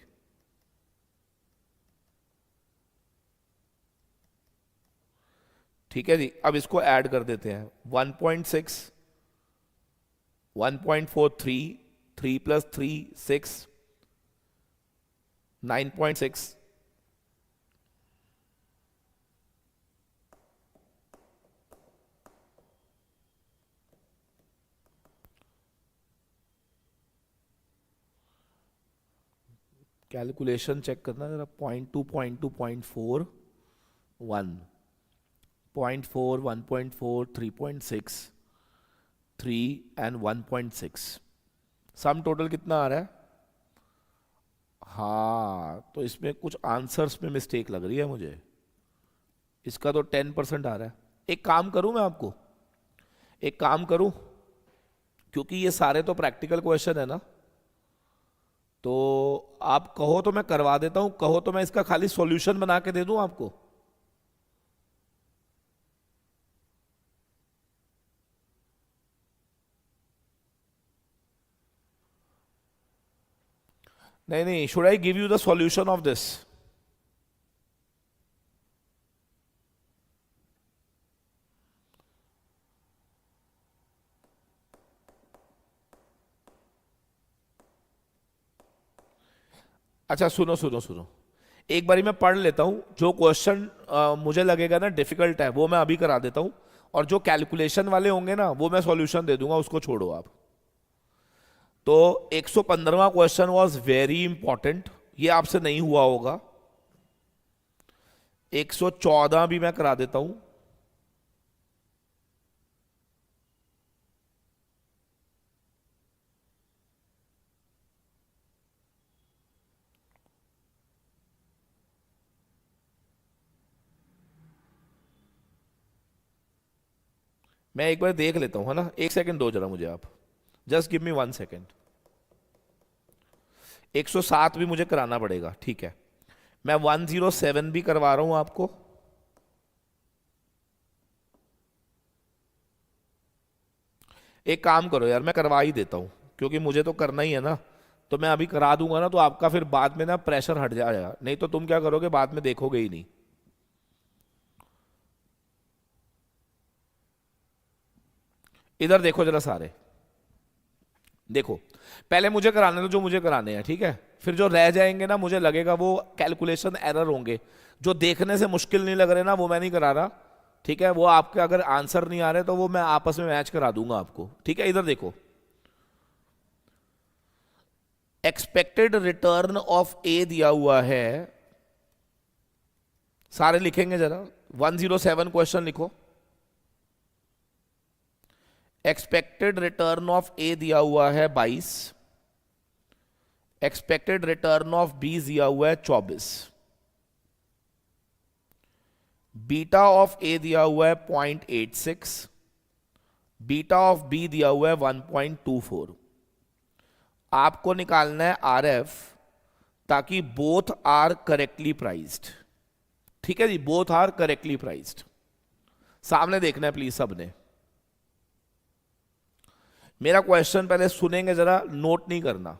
ठीक है जी, अब इसको ऐड कर देते हैं। 1.6, 1.43, 3 + 3 6, 9.6, कैलकुलेशन चेक करना जरा। 0.2, 0.2, 0.4, 1, 0.4, 1.4, 3.6, 3 एंड 1.6, सम टोटल कितना आ रहा है? हाँ, तो इसमें कुछ आंसर्स में मिस्टेक लग रही है मुझे। इसका तो 10% आ रहा है। एक काम करूं मैं आपको, एक काम करूं, क्योंकि ये सारे तो प्रैक्टिकल क्वेश्चन है ना, तो आप कहो तो मैं करवा देता हूं, कहो तो मैं इसका खाली सॉल्यूशन बना के दे दूं आपको। नहीं नहीं, should I give you the solution of this? अच्छा सुनो सुनो सुनो, एक बारी मैं पढ़ लेता हूं। जो क्वेश्चन मुझे लगेगा ना डिफिकल्ट है वो मैं अभी करा देता हूं, और जो कैलकुलेशन वाले होंगे ना वो मैं सॉल्यूशन दे दूंगा, उसको छोड़ो आप। तो 115वां क्वेश्चन वाज वेरी इंपॉर्टेंट, ये आपसे नहीं हुआ होगा। 114 भी मैं करा देता हूं। मैं एक बार देख लेता हूं है ना, एक सेकंड दो जरा मुझे आप, जस्ट गिव मी 1 सेकंड। 107 भी मुझे कराना पड़ेगा, ठीक है। मैं 107 भी करवा रहा हूं आपको। एक काम करो यार, मैं करवा ही देता हूं, क्योंकि मुझे तो करना ही है ना। तो मैं अभी करा दूंगा ना, तो आपका फिर बाद में ना प्रेशर हट जाएगा, नहीं तो तुम क्या करोगे, बाद में देखोगे ही नहीं। इधर देखो जरा सारे, देखो पहले मुझे कराने दो जो मुझे कराने हैं, ठीक है। फिर जो रह जाएंगे ना, मुझे लगेगा वो कैलकुलेशन एरर होंगे, जो देखने से मुश्किल नहीं लग रहे ना, वो मैं नहीं करा रहा, ठीक है। वो आपके अगर आंसर नहीं आ रहे तो वो मैं आपस में मैच करा दूंगा आपको, ठीक है। इधर देखो, एक्सपेक्टेड रिटर्न ऑफ ए दिया हुआ है, सारे लिखेंगे जरा। 107 क्वेश्चन लिखो। एक्सपेक्टेड रिटर्न ऑफ ए दिया हुआ है 22, एक्सपेक्टेड रिटर्न ऑफ बी दिया हुआ है 24, बीटा ऑफ ए दिया हुआ है 0.86, बीटा ऑफ बी दिया हुआ है 1.24। आपको निकालना है आर एफ, ताकि बोथ आर करेक्टली प्राइस्ड, ठीक है जी, बोथ आर करेक्टली प्राइस्ड। सामने देखना है प्लीज सबने। मेरा क्वेश्चन पहले सुनेंगे जरा, नोट नहीं करना।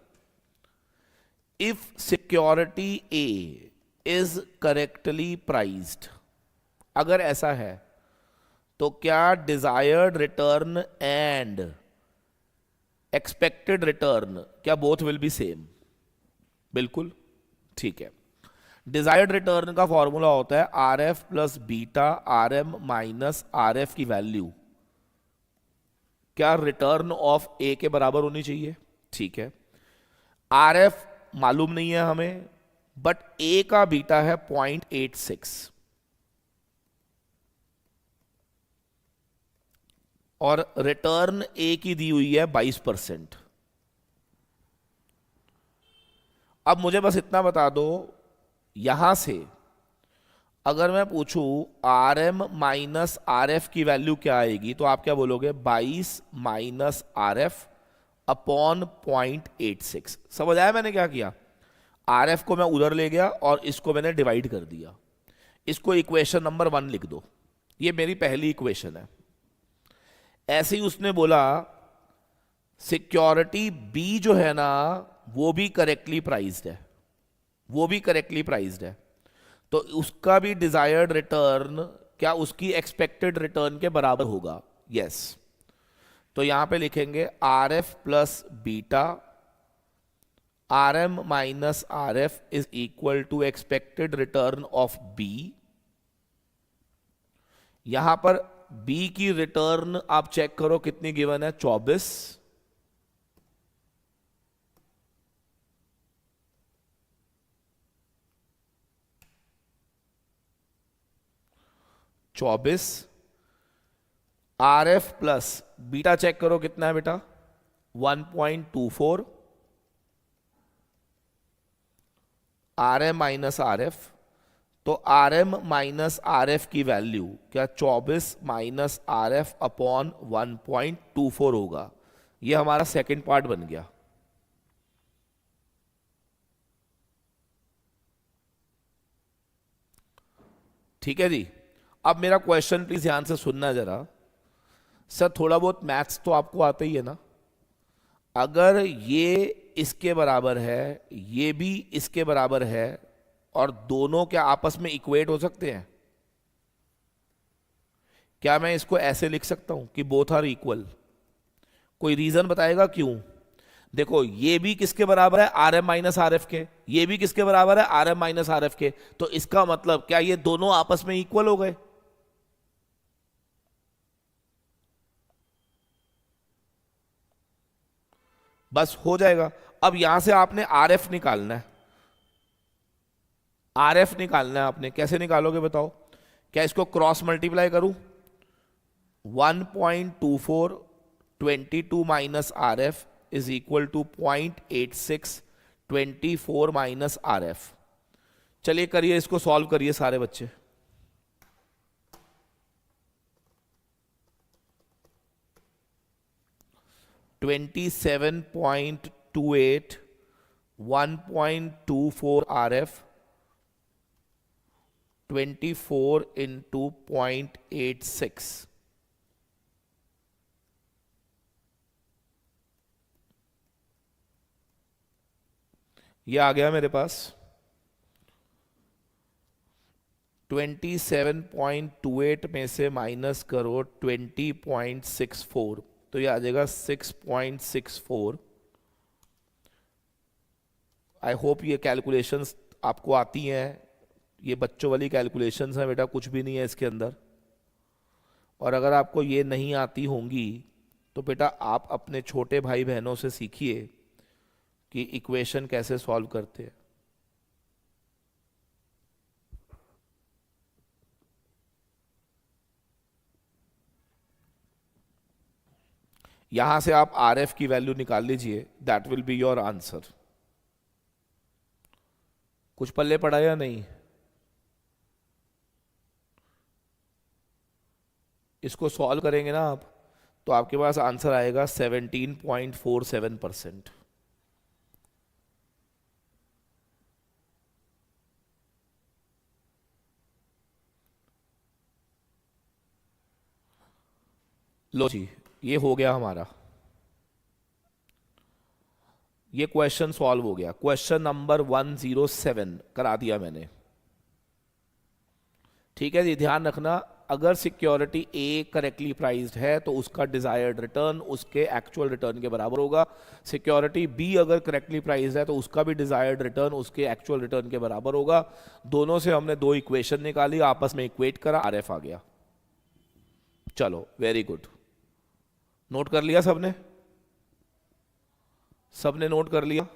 If security A is correctly priced, अगर ऐसा है तो क्या desired return and expected return क्या बोथ विल बी सेम? बिल्कुल ठीक है। डिजायर्ड रिटर्न का फॉर्मूला होता है R F plus beta R M minus R F की वैल्यू क्या रिटर्न ऑफ ए के बराबर होनी चाहिए। ठीक है, आर एफ मालूम नहीं है हमें, बट ए का बीटा है 0.86 और रिटर्न ए की दी हुई है 22%। अब मुझे बस इतना बता दो, यहां से अगर मैं पूछूं R M minus R F की वैल्यू क्या आएगी, तो आप क्या बोलोगे? 22 माइनस आर एफ अपॉन 0.86। समझ आया मैंने क्या किया? आर एफ को मैं उधर ले गया और इसको मैंने डिवाइड कर दिया। इसको इक्वेशन नंबर 1 लिख दो, ये मेरी पहली इक्वेशन है। ऐसे ही उसने बोला सिक्योरिटी बी जो है ना वो भी करेक्टली प्राइस्ड है, वो भी करेक्टली प्राइस्ड है, तो उसका भी डिजायर्ड रिटर्न क्या उसकी एक्सपेक्टेड रिटर्न के बराबर होगा? यस। तो यहां पे लिखेंगे R F plus beta R M minus R F is equal to expected return of B. यहां पर बी की रिटर्न आप चेक करो कितनी गिवन है, 24। R F plus beta check करो कितना है बेटा, 1.24। R M minus R F, तो R M minus R F की वैल्यू क्या 24 माइनस आर एफ अपॉन 1.24 होगा। ये हमारा सेकंड पार्ट बन गया। ठीक है जी। अब मेरा क्वेश्चन प्लीज ध्यान से सुनना जरा। सर थोड़ा बहुत मैथ्स तो आपको आता ही है ना। अगर ये इसके बराबर है, ये भी इसके बराबर है, और दोनों क्या आपस में इक्वेट हो सकते हैं? क्या मैं इसको ऐसे लिख सकता हूं कि बोथ आर इक्वल? कोई रीजन बताएगा क्यों? देखो ये भी किसके बराबर है? R M minus R F के। ये भी किसके बराबर है? R M minus R F के। तो इसका मतलब क्या ये दोनों आपस में इक्वल हो गए? बस हो जाएगा। अब यहां से आपने आर एफ निकालना है, आर एफ निकालना है आपने। कैसे निकालोगे बताओ? क्या इसको क्रॉस मल्टीप्लाई करूं? 1.24 22 minus R F is equal to 0.86 24 minus R F. चलिए करिए, इसको सॉल्व करिए सारे बच्चे। Twenty 27.28 1.24 R F 24 into 0.86। ये आ गया मेरे पास। 27.28 में से माइनस करो 20.64, तो ये आ जाएगा 6.64। आई होप ये कैलकुलेशंस आपको आती हैं। ये बच्चों वाली कैलकुलेशंस हैं बेटा, कुछ भी नहीं है इसके अंदर। और अगर आपको ये नहीं आती होंगी तो बेटा आप अपने छोटे भाई बहनों से सीखिए कि इक्वेशन कैसे सॉल्व करते हैं। यहां से आप आर एफ की वैल्यू निकाल लीजिए, that will be your answer. कुछ पल्ले पड़ा या नहीं? इसको सॉल्व करेंगे ना आप, तो आपके पास आंसर आएगा 17.47%। लो जी, ये हो गया हमारा, ये क्वेश्चन सॉल्व हो गया। क्वेश्चन नंबर 107 करा दिया मैंने। ठीक है जी, ध्यान रखना, अगर सिक्योरिटी ए करेक्टली प्राइस्ड है तो उसका डिजायर्ड रिटर्न उसके एक्चुअल रिटर्न के बराबर होगा। सिक्योरिटी बी अगर करेक्टली प्राइस्ड है तो उसका भी डिजायर्ड रिटर्न उसके एक्चुअल रिटर्न के बराबर होगा। दोनों से हमने दो इक्वेशन निकाली, आपस में इक्वेट करा, आरएफ आ गया। चलो वेरी गुड, नोट कर लिया सबने? सबने नोट कर लिया?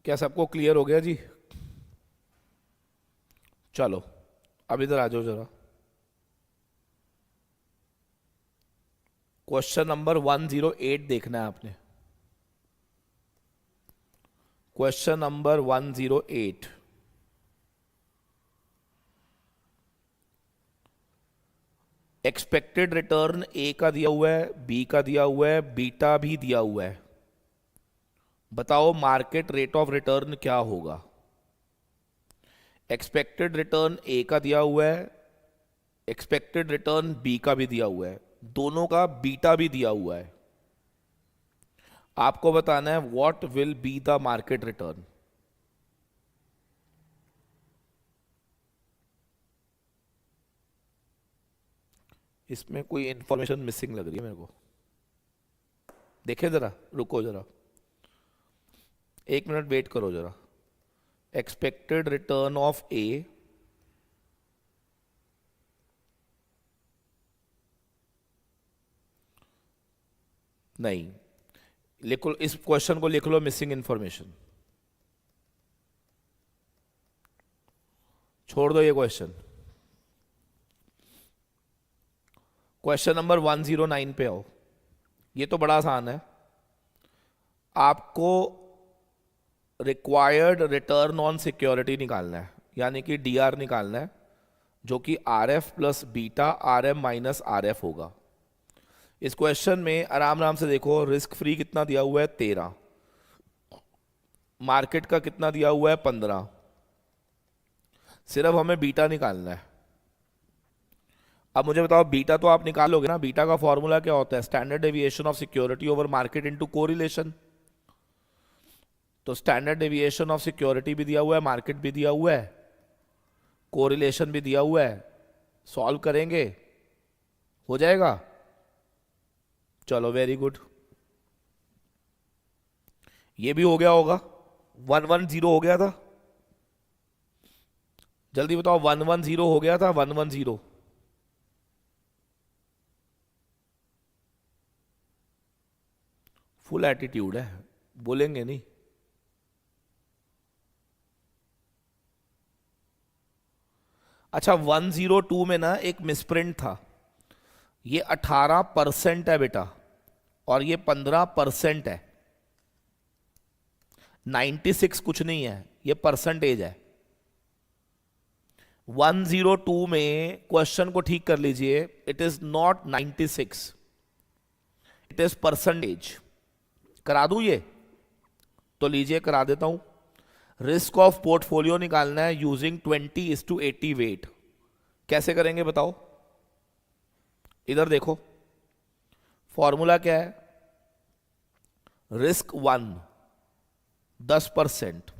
क्या सबको क्लियर हो गया जी? चलो अब इधर आ जाओ जरा। क्वेश्चन नंबर 108 देखना है आपने। क्वेश्चन नंबर 108, एक्सपेक्टेड रिटर्न ए का दिया हुआ है, बी का दिया हुआ है, बीटा भी दिया हुआ है। बताओ मार्केट रेट ऑफ रिटर्न क्या होगा? एक्सपेक्टेड रिटर्न ए का दिया हुआ है, एक्सपेक्टेड रिटर्न बी का भी दिया हुआ है, दोनों का बीटा भी दिया हुआ है। आपको बताना है what will be the market return. इसमें कोई इंफॉर्मेशन मिसिंग लग रही है मेरे को, देखे जरा, रुको जरा, 1 मिनट वेट करो जरा। एक्सपेक्टेड रिटर्न ऑफ ए, नहीं लिखो, इस क्वेश्चन को लिख लो मिसिंग इंफॉर्मेशन, छोड़ दो ये क्वेश्चन। क्वेश्चन नंबर 109 पे आओ। ये तो बड़ा आसान है। आपको रिक्वायर्ड रिटर्न ऑन सिक्योरिटी निकालना है, यानी कि डीआर निकालना है, जो कि R F plus beta R M minus R F होगा। इस क्वेश्चन में आराम आराम से देखो, रिस्क फ्री कितना दिया हुआ है 13, मार्केट का कितना दिया हुआ है 15, सिर्फ हमें बीटा निकालना है। अब मुझे बताओ बीटा तो आप निकालोगे ना, बीटा का फॉर्मूला क्या होता है? Standard deviation of security over market into correlation. तो स्टैंडर्ड डेविएशन ऑफ सिक्योरिटी भी दिया हुआ है, मार्केट भी दिया हुआ है, कोरिलेशन भी दिया हुआ है, सॉल्व करेंगे हो जाएगा। चलो वेरी गुड, ये भी हो गया होगा। 110 हो गया था, जल्दी बताओ, 110 हो गया था, 110। फुल एटीट्यूड है, बोलेंगे नहीं। अच्छा 102 में ना एक मिसप्रिंट था, ये 18% है बेटा और ये 15% है। 96 कुछ नहीं है, ये परसेंटेज है। 102 में क्वेश्चन को ठीक कर लीजिए, it is not 96, it is percentage. करा दूं ये? तो लीजिए करा देता हूं। रिस्क ऑफ पोर्टफोलियो निकालना है यूजिंग 20:80 वेट। कैसे करेंगे बताओ? इधर देखो, फॉर्मूला क्या है? रिस्क 1 10%,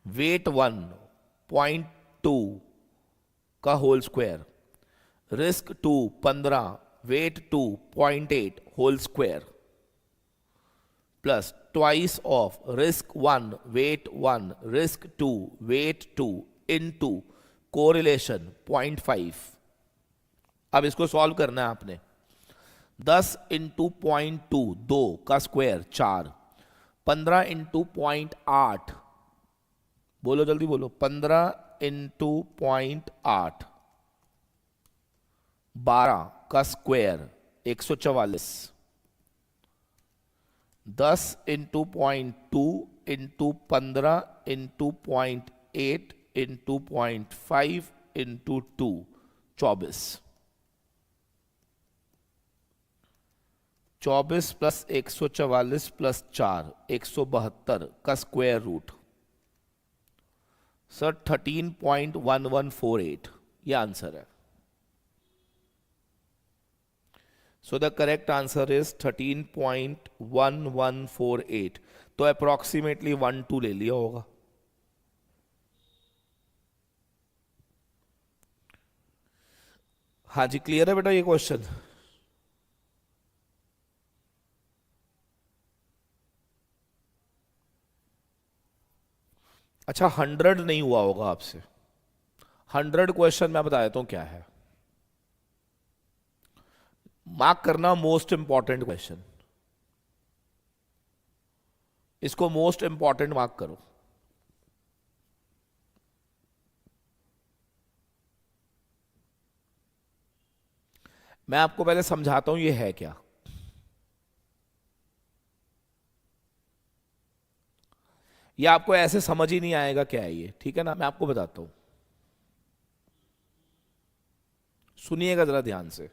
वेट 1 0.2 का whole square, risk 2 15, weight 2 0.8 whole square. Plus twice of risk 1 weight 1 risk 2 weight 2 into correlation 0.5। अब इसको सॉल्व करना है आपने। 10 इंटू 0.2 2 का स्क्वायर 4, 15 इंटू 0.8, बोलो जल्दी बोलो, 15 इंटू 0.8 12 का square 144, 10 into 0.2 into 15 into 0.8 into 0.5 into 2 24, 24 plus 144 plus 4 172 का स्क्वायर रूट। सर 13.1148 ये आंसर है। So the correct answer is 13.1148। तो अप्रोक्सीमेटली 1-2 ले लिया होगा। हाँ जी, क्लियर है बेटा ये क्वेश्चन? अच्छा, 100 नहीं हुआ होगा आपसे। 100 क्वेश्चन मैं बता देता हूं क्या है। मार्क करना मोस्ट इंपॉर्टेंट क्वेश्चन, इसको मोस्ट इंपॉर्टेंट मार्क करो। मैं आपको पहले समझाता हूं ये है क्या। ये आपको ऐसे समझ ही नहीं आएगा क्या है ये, ठीक है ना। मैं आपको बताता हूं, सुनिएगा जरा ध्यान से।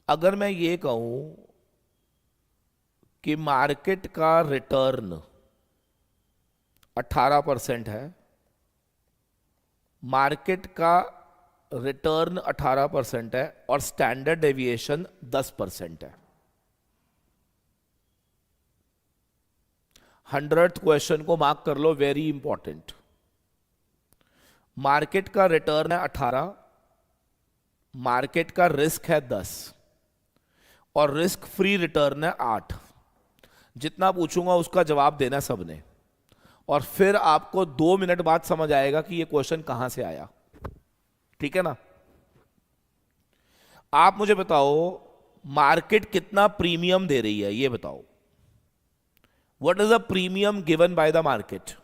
अगर मैं ये कहूं कि मार्केट का रिटर्न 18% है, मार्केट का रिटर्न 18% है और स्टैंडर्ड डेविएशन 10% है। 100th क्वेश्चन को मार्क कर लो, वेरी इंपॉर्टेंट। मार्केट का रिटर्न है 18, मार्केट का रिस्क है 10 और रिस्क फ्री रिटर्न है 8। जितना पूछूंगा उसका जवाब देना सबने, और फिर आपको 2 मिनट बाद समझ आएगा कि ये क्वेश्चन कहां से आया, ठीक है ना। आप मुझे बताओ मार्केट कितना प्रीमियम दे रही है, ये बताओ। What is the premium given by the market?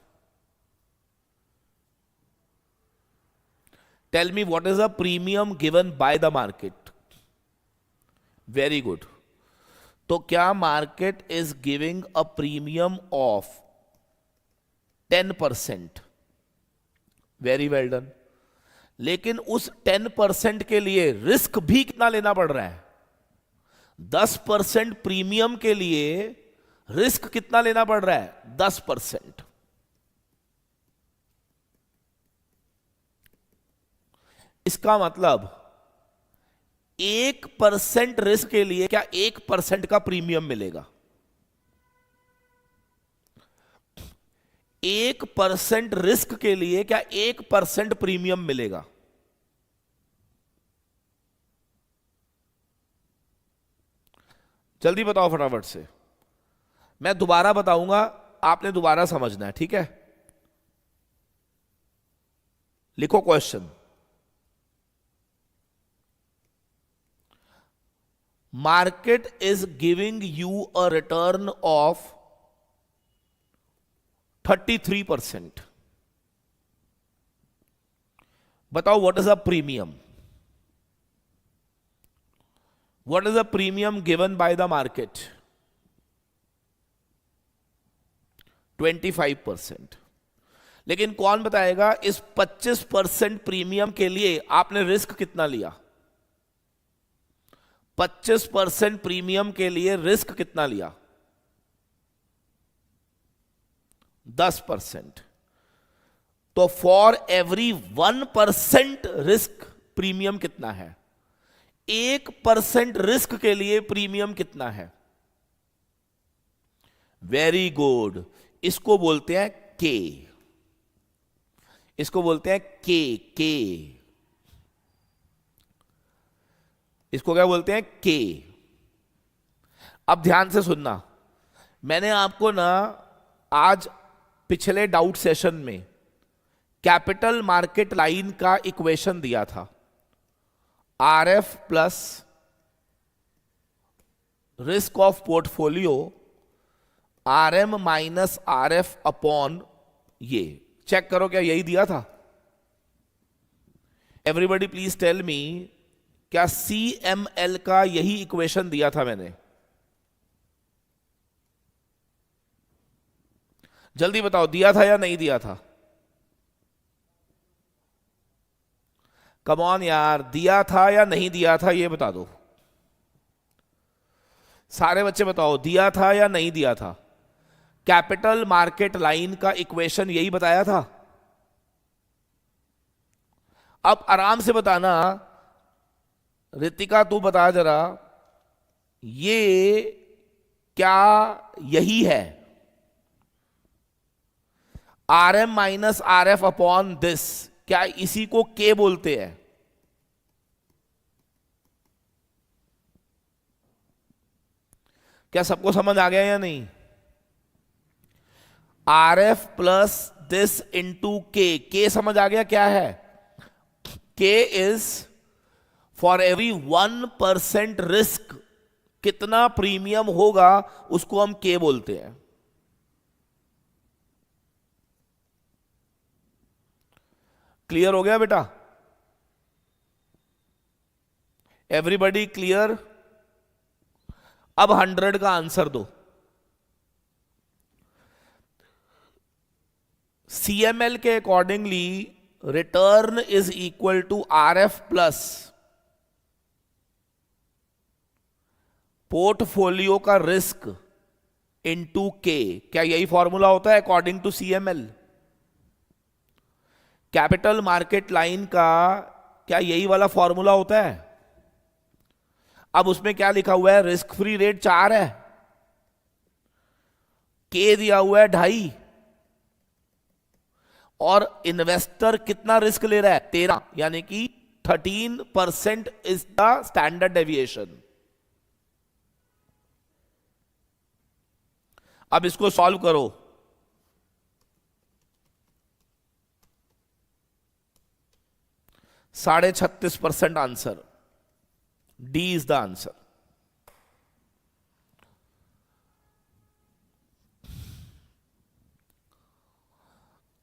Tell me what is the premium given by the market? Very good. तो क्या market is giving a premium of 10%? Very well done. लेकिन उस 10% के लिए रिस्क भी कितना लेना पड़ रहा है? 10% प्रीमियम के लिए रिस्क कितना लेना पड़ रहा है? 10%। इसका मतलब 1% रिस्क के लिए क्या 1% का प्रीमियम मिलेगा? 1% रिस्क के लिए क्या 1% प्रीमियम मिलेगा? जल्दी बताओ फटाफट से। मैं दोबारा बताऊंगा, आपने दोबारा समझना है, ठीक है। लिखो question. Market is giving you a return of 33%। बताओ what is a premium? What is a premium given by the market? 25%। लेकिन कौन बताएगा इस 25% प्रीमियम के लिए आपने रिस्क कितना लिया? 25% प्रीमियम के लिए रिस्क कितना लिया? 10%। तो फॉर एवरी 1% रिस्क प्रीमियम कितना है? 1% रिस्क के लिए प्रीमियम कितना है? Very good. इसको बोलते हैं के, इसको बोलते हैं के। इसको क्या बोलते हैं? के। अब ध्यान से सुनना, मैंने आपको ना आज पिछले डाउट सेशन में कैपिटल मार्केट लाइन का इक्वेशन दिया था, R F plus risk of portfolio R M minus R F upon ये। चेक करो क्या यही दिया था? एवरीबडी प्लीज टेल मी, क्या सी एम एल का यही इक्वेशन दिया था मैंने? जल्दी बताओ, दिया था या नहीं दिया था? कम ऑन यार, दिया था या नहीं दिया था ये बता दो। सारे बच्चे बताओ, दिया था या नहीं दिया था? कैपिटल मार्केट लाइन का इक्वेशन यही बताया था। अब आराम से बताना, रितिका तू बता जरा, ये क्या यही है? R M minus R F upon this, क्या इसी को के बोलते हैं? क्या सबको समझ आ गया या नहीं? Are F plus this into के समझ आ गया क्या है? K is for every 1% risk कितना प्रीमियम होगा उसको हम के बोलते हैं। क्लियर हो गया बेटा? Everybody clear? अब 100 का आंसर दो। सीएमएल के accordingly return is equal to R F plus portfolio का रिस्क इनटू के। क्या यही फॉर्मूला होता है according to CML? Capital market line का क्या यही वाला फॉर्मूला होता है? अब उसमें क्या लिखा हुआ है? रिस्क फ्री रेट 4 है, के दिया हुआ है 2.5, और इन्वेस्टर कितना रिस्क ले रहा है? 13, यानी कि 13% इज द स्टैंडर्ड डेविएशन। अब इसको सॉल्व करो। %36 answer, D is the answer.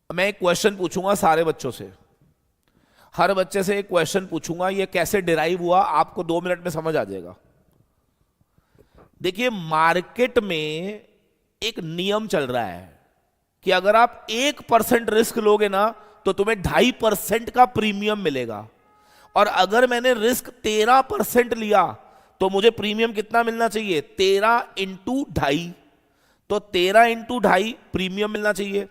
मैं एक क्वेश्चन पूछूंगा सारे बच्चों से, हर बच्चे से एक क्वेश्चन पूछूंगा, ये कैसे डिराइव हुआ आपको 2 मिनट में समझ आ जाएगा। देखिए, मार्केट में एक नियम चल रहा है कि अगर आप 1% रिस्क लोगे ना तो तुम्हें 2.5% का प्रीमियम मिलेगा, और अगर मैंने रिस्क 13% लिया तो मुझे प्रीमियम कितना मिलना चाहिए? 13 इंटू 2.5, तो 13 इंटू 2.5 प्रीमियम मिलना चाहिए,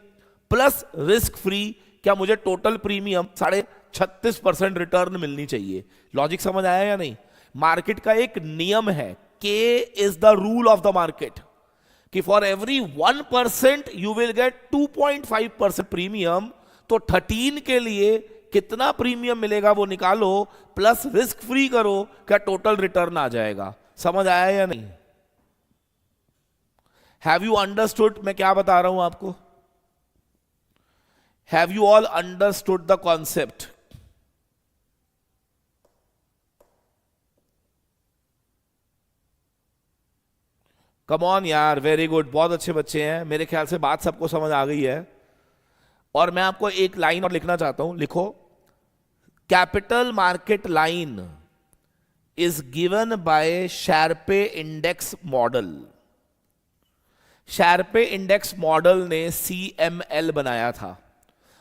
प्लस रिस्क फ्री, क्या मुझे टोटल प्रीमियम 36.5% रिटर्न मिलनी चाहिए। लॉजिक समझ आया या नहीं? मार्केट का एक नियम है, K is the rule of the market, कि for every 1% you will get 2.5% premium. तो 13 के लिए कितना प्रीमियम मिलेगा वो निकालो, प्लस रिस्क फ्री करो, क्या टोटल रिटर्न आ जाएगा। समझ आया या नहीं? हैव यू अंडरस्टूड मैं क्या बता रहा हूं आपको? Have you all understood the concept? Come on यार, वेरी गुड, बहुत अच्छे बच्चे हैं, मेरे ख्याल से बात सबको समझ आ गई है। और मैं आपको एक लाइन और लिखना चाहता हूं, लिखो, capital market line is given by Sharpe index model. Sharpe index model ने सीएमएल बनाया था,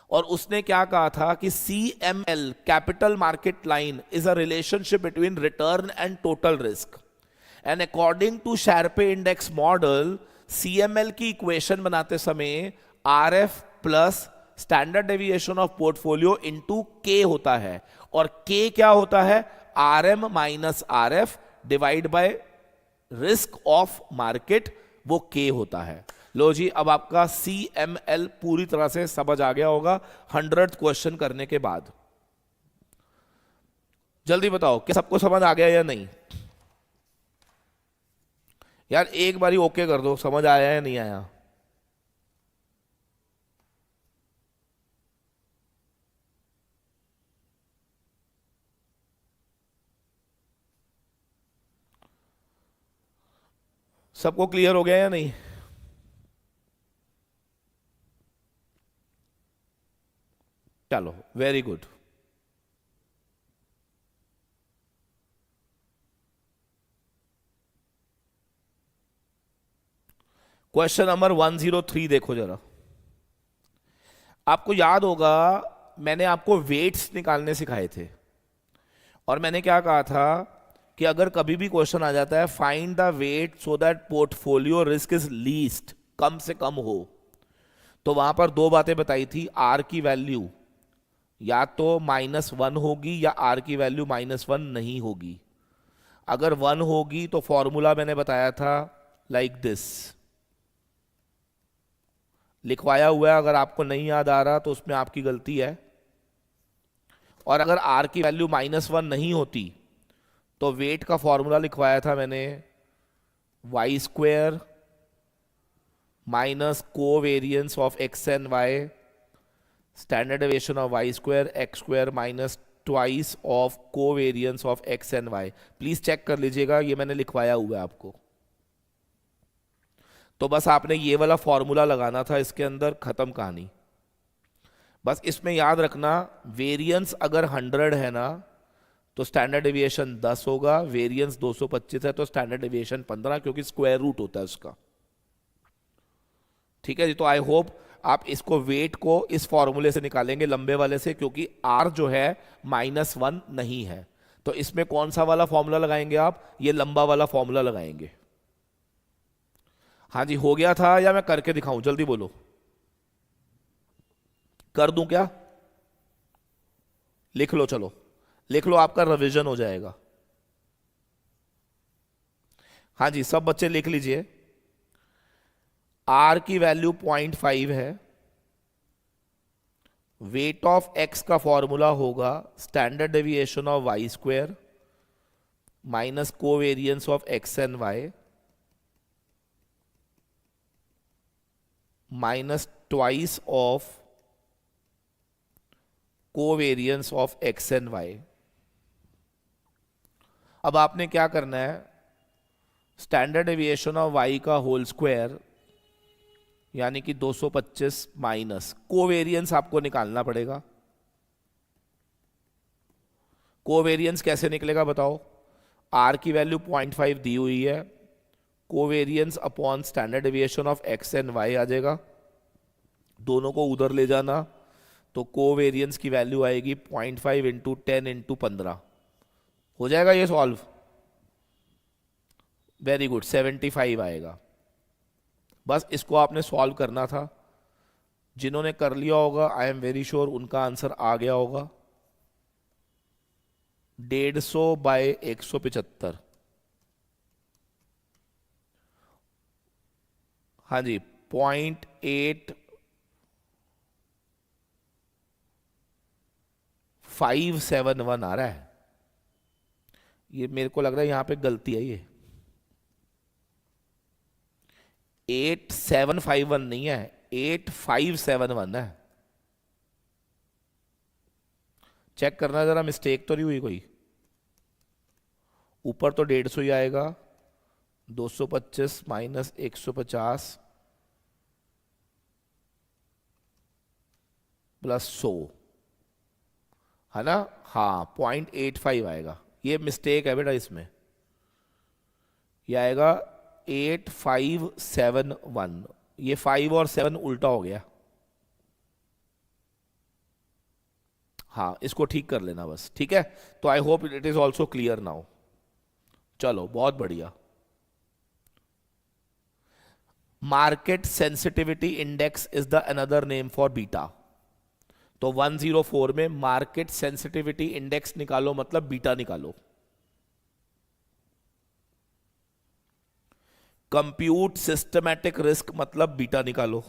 और उसने क्या कहा था कि CML capital market line is a relationship between return and total risk. And according to Sharpe index model, CML की इक्वेशन बनाते समय RF plus standard deviation of portfolio into K होता है, और के क्या होता है? RM minus RF divide by risk of market, वो के होता है। लो जी, अब आपका सीएमएल पूरी तरह से समझ आ गया होगा 100th क्वेश्चन करने के बाद। जल्दी बताओ, क्या सबको समझ आ गया या नहीं? यार एक बारी ओके कर दो, समझ आया या नहीं आया? सबको क्लियर हो गया या नहीं? चलो वेरी गुड। क्वेश्चन नंबर 103 देखो जरा। आपको याद होगा मैंने आपको वेट्स निकालने सिखाए थे, और मैंने क्या कहा था कि अगर कभी भी क्वेश्चन आ जाता है find the weight so that portfolio risk is least, कम से कम हो, तो वहां पर दो बातें बताई थी। आर की वैल्यू या तो -1 होगी या आर की वैल्यू -1 नहीं होगी। अगर 1 होगी तो फॉर्मूला मैंने बताया था लाइक दिस, लिखवाया हुआ है, अगर आपको नहीं याद आ रहा तो उसमें आपकी गलती है। और अगर आर की वैल्यू -1 नहीं होती तो वेट का फॉर्मूला लिखवाया था मैंने, Y square minus covariance of X and Y, standard deviation of Y square X square minus twice of covariance of X and Y. Please check कर लीजिएगा, ये मैंने लिखवाया हुआ है आपको। तो बस आपने ये वाला फॉर्मूला लगाना था इसके अंदर, खत्म कहानी। बस इसमें याद रखना वेरिएंस अगर 100 है ना तो स्टैंडर्ड डेविएशन 10 होगा, वेरिएंस 225 है तो स्टैंडर्ड डेविएशन 15, क्योंकि स्क्वायर रूट होता है उसका। ठीक है जी। तो आई होप आप इसको वेट को इस फॉर्मूले से निकालेंगे, लंबे वाले से, क्योंकि आर जो है -1 नहीं है। तो इसमें कौन सा वाला फॉर्मूला लगाएंगे आप? ये लंबा वाला फॉर्मूला लगाएंगे। हाँ जी, हो गया था या मैं करके दिखाऊं? जल्दी बोलो। कर दूं क्या? लिख लो, चलो लिख लो, आपका रिवीजन हो जाएगा। हाँ जी, सब बच्चे लिख लीजिए। आर की वैल्यू 0.5 है, वेट ऑफ एक्स का फॉर्मूला होगा standard deviation of Y square minus covariance of X and Y minus twice of covariance of X and Y. अब आपने क्या करना है, स्टैंडर्ड डेविएशन ऑफ वाई का होल स्क्वायर यानी कि 225 माइनस कोवेरियंस आपको निकालना पड़ेगा। कोवेरियंस कैसे निकलेगा बताओ? आर की वैल्यू 0.5 दी हुई है, covariance upon standard deviation of X and Y आ जाएगा, दोनों को उधर ले जाना, तो कोवेरियंस की वैल्यू आएगी 0.5 इंटू 10 इंटू 15। हो जाएगा ये सॉल्व? वेरी गुड, 75 आएगा। बस इसको आपने सॉल्व करना था। जिन्होंने कर लिया होगा आई एम वेरी श्योर उनका आंसर आ गया होगा। 150 बाय 175। हाँ जी, 0.8571 आ रहा है। ये मेरे को लग रहा है यहां पे गलती है, ये 8751 नहीं है, 8571 है। चेक करना जरा, मिस्टेक तो नहीं हुई कोई? ऊपर तो 150 ही आएगा, 225 माइनस 150 प्लस 100 है ना? हाँ, 0.85 आएगा। ये मिस्टेक है बेटा इसमें, ये आएगा 8571। ये 5 और 7 उल्टा हो गया। हाँ, इसको ठीक कर लेना बस, ठीक है? तो I hope it is also clear now. चलो बहुत बढ़िया। Market sensitivity index is the another name for beta. तो 104 में मार्केट सेंसिटिविटी इंडेक्स निकालो, मतलब बीटा निकालो। कंप्यूट सिस्टमैटिक रिस्क मतलब बीटा निकालो।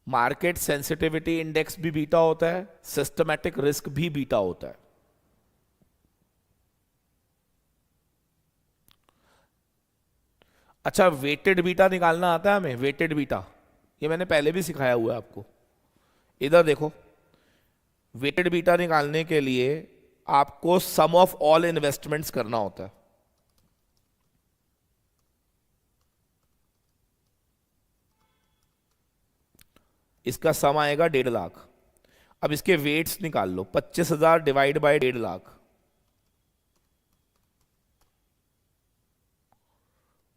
मार्केट सेंसिटिविटी इंडेक्स भी बीटा होता है, सिस्टमैटिक रिस्क भी बीटा होता है। अच्छा, वेटेड बीटा निकालना आता है हमें? वेटेड बीटा ये मैंने पहले भी सिखाया हुआ है आपको। इधर देखो, वेटेड बीटा निकालने के लिए आपको सम ऑफ ऑल इन्वेस्टमेंट्स करना होता है। इसका सम आएगा 1.5 लाख। अब इसके वेट्स निकाल लो, 25,000 divide by 1.5 lakh,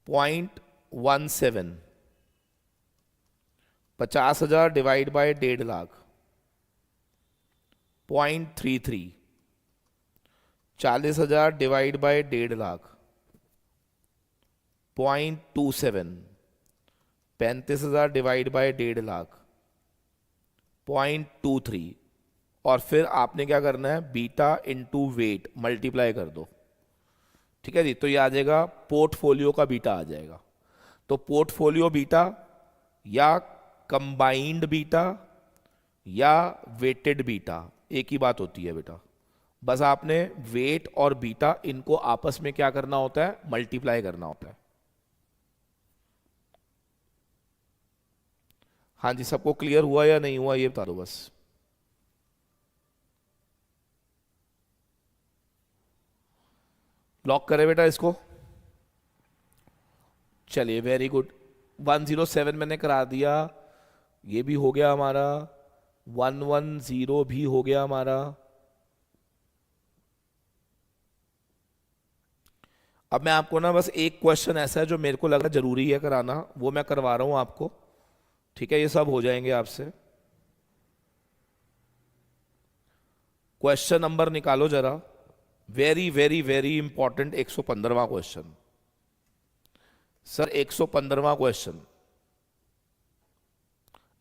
0.17। 50,000 divide by 1.5 lakh, 0.33। 40,000 divide by 1.5 lakh, 0.27। 35,000 divide by 1.5 lakh, 0.23। और फिर आपने क्या करना है, बीटा इंटू वेट मल्टीप्लाई कर दो। ठीक है जी, तो ये आ जाएगा पोर्टफोलियो का बीटा आ जाएगा। तो पोर्टफोलियो बीटा या कंबाइंड बीटा या वेटेड बीटा एक ही बात होती है बेटा। बस आपने वेट और बीटा इनको आपस में क्या करना होता है, मल्टीप्लाई करना होता है। हाँ जी, सबको क्लियर हुआ या नहीं हुआ ये बता दो बस। लॉक करें बेटा इसको। चलिए वेरी गुड, 107 मैंने करा दिया, ये भी हो गया हमारा। 110 भी हो गया हमारा। अब मैं आपको ना बस एक क्वेश्चन ऐसा है जो मेरे को लगा जरूरी है कराना, वो मैं करवा रहा हूं आपको। ठीक है, ये सब हो जाएंगे आपसे। क्वेश्चन नंबर निकालो जरा, वेरी वेरी वेरी इंपॉर्टेंट 115वां क्वेश्चन। सर 115वां क्वेश्चन।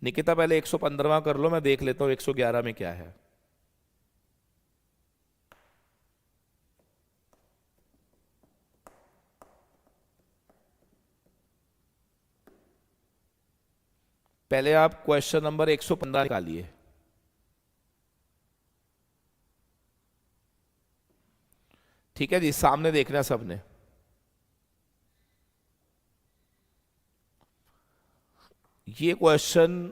निकिता पहले 115वां कर लो, मैं देख लेता हूं 111 में क्या है। पहले आप क्वेश्चन नंबर 115 निकालिए। ठीक है जी, सामने देखना सबने। ये क्वेश्चन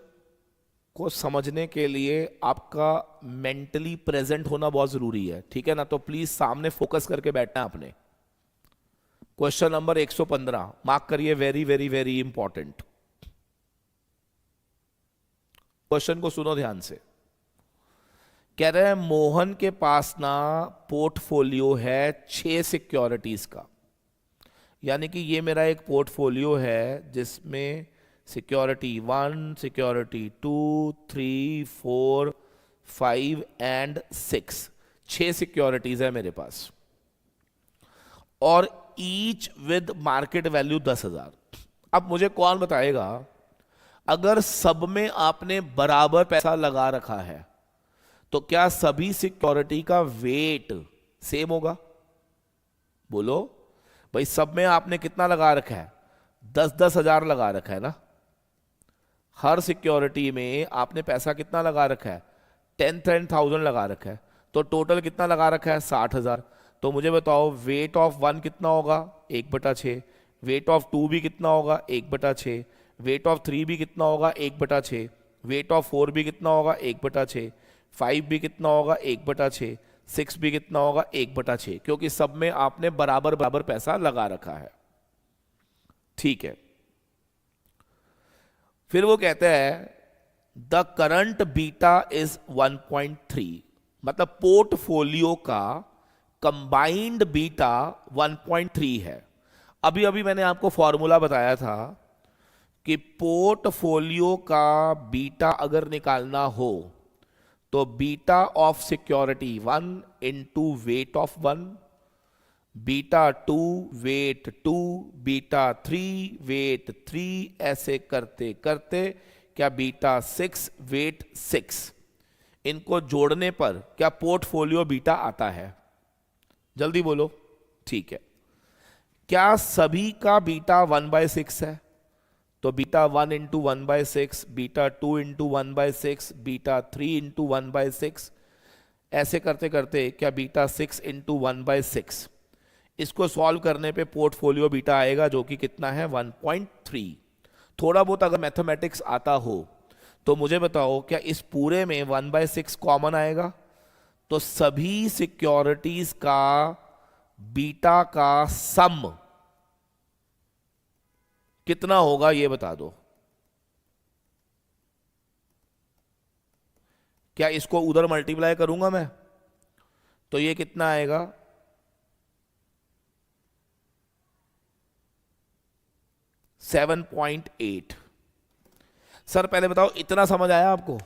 को समझने के लिए आपका मेंटली प्रेजेंट होना बहुत जरूरी है, ठीक है ना? तो प्लीज सामने फोकस करके बैठना है आपने। क्वेश्चन नंबर 115 मार्क करिए, very very very important. Question को सुनो ध्यान से। कह रहे हैं मोहन के पास ना पोर्टफोलियो है 6 सिक्योरिटीज का, यानी कि ये मेरा एक पोर्टफोलियो है जिसमें सिक्योरिटी 1, सिक्योरिटी 2, 3, 4, 5 एंड 6, 6 सिक्योरिटीज है मेरे पास, और ईच विद मार्केट वैल्यू 10,000। अब मुझे कौन बताएगा, अगर सब में आपने बराबर पैसा लगा रखा है तो क्या सभी सिक्योरिटी का वेट सेम होगा? बोलो भाई, सब में आपने कितना लगा रखा है? 10-10 हजार लगा रखा है ना। हर सिक्योरिटी में आपने पैसा कितना लगा रखा है? 10,000 लगा रखा है। तो टोटल कितना लगा रखा है? 60,000। तो मुझे बताओ वेट ऑफ 1 कितना होगा? 1/6। वेट ऑफ 2 भी कितना होगा? 1/6। वेट ऑफ 3 भी कितना होगा? 1/6। वेट ऑफ 4 भी कितना होगा? 1/6। 5 भी कितना होगा? 1/6। 6 भी कितना होगा? 1/6, क्योंकि सब में आपने बराबर बराबर पैसा लगा रखा है। ठीक है, फिर वो कहते हैं द करंट बीटा इज 1.3, मतलब पोर्टफोलियो का कंबाइंड बीटा 1.3 है। अभी अभी मैंने आपको फॉर्मूला बताया था कि पोर्टफोलियो का बीटा अगर निकालना हो तो beta of security 1 into weight of 1, beta 2 weight 2, beta 3 weight 3, ऐसे करते करते क्या बीटा 6 वेट 6, इनको जोड़ने पर क्या पोर्टफोलियो बीटा आता है? जल्दी बोलो। ठीक है, क्या सभी का बीटा 1/6 है? तो beta 1 into 1/6, beta 2 into 1/6, beta 3 into 1/6, ऐसे करते करते क्या बीटा 6 इंटू 1/6, इसको सॉल्व करने पे पोर्टफोलियो बीटा आएगा जो कि कितना है 1.3। थोड़ा बहुत अगर मैथमेटिक्स आता हो तो मुझे बताओ क्या इस पूरे में 1/6 कॉमन आएगा? तो सभी सिक्योरिटीज का बीटा का सम कितना होगा ये बता दो। क्या इसको उधर मल्टीप्लाई करूंगा मैं तो ये कितना आएगा? 7.8। सर पहले बताओ इतना समझ आया आपको?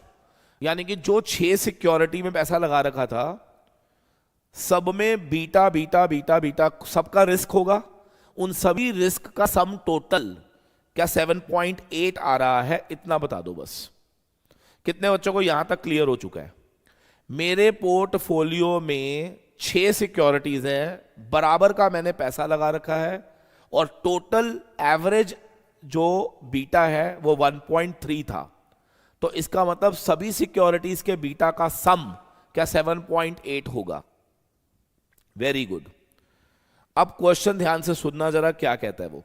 यानी कि जो 6 सिक्योरिटी में पैसा लगा रखा था सब में बीटा बीटा बीटा बीटा सबका रिस्क होगा, उन सभी रिस्क का सम टोटल क्या 7.8 आ रहा है? इतना बता दो बस। कितने बच्चों को यहां तक क्लियर हो चुका है? मेरे पोर्टफोलियो में 6 सिक्योरिटीज हैं, बराबर का मैंने पैसा लगा रखा है और टोटल एवरेज जो बीटा है वो 1.3 था। तो इसका मतलब सभी सिक्योरिटीज के बीटा का सम क्या 7.8 होगा? Very good. अब क्वेश्चन ध्यान से सुनना जरा, क्या कहता है वो।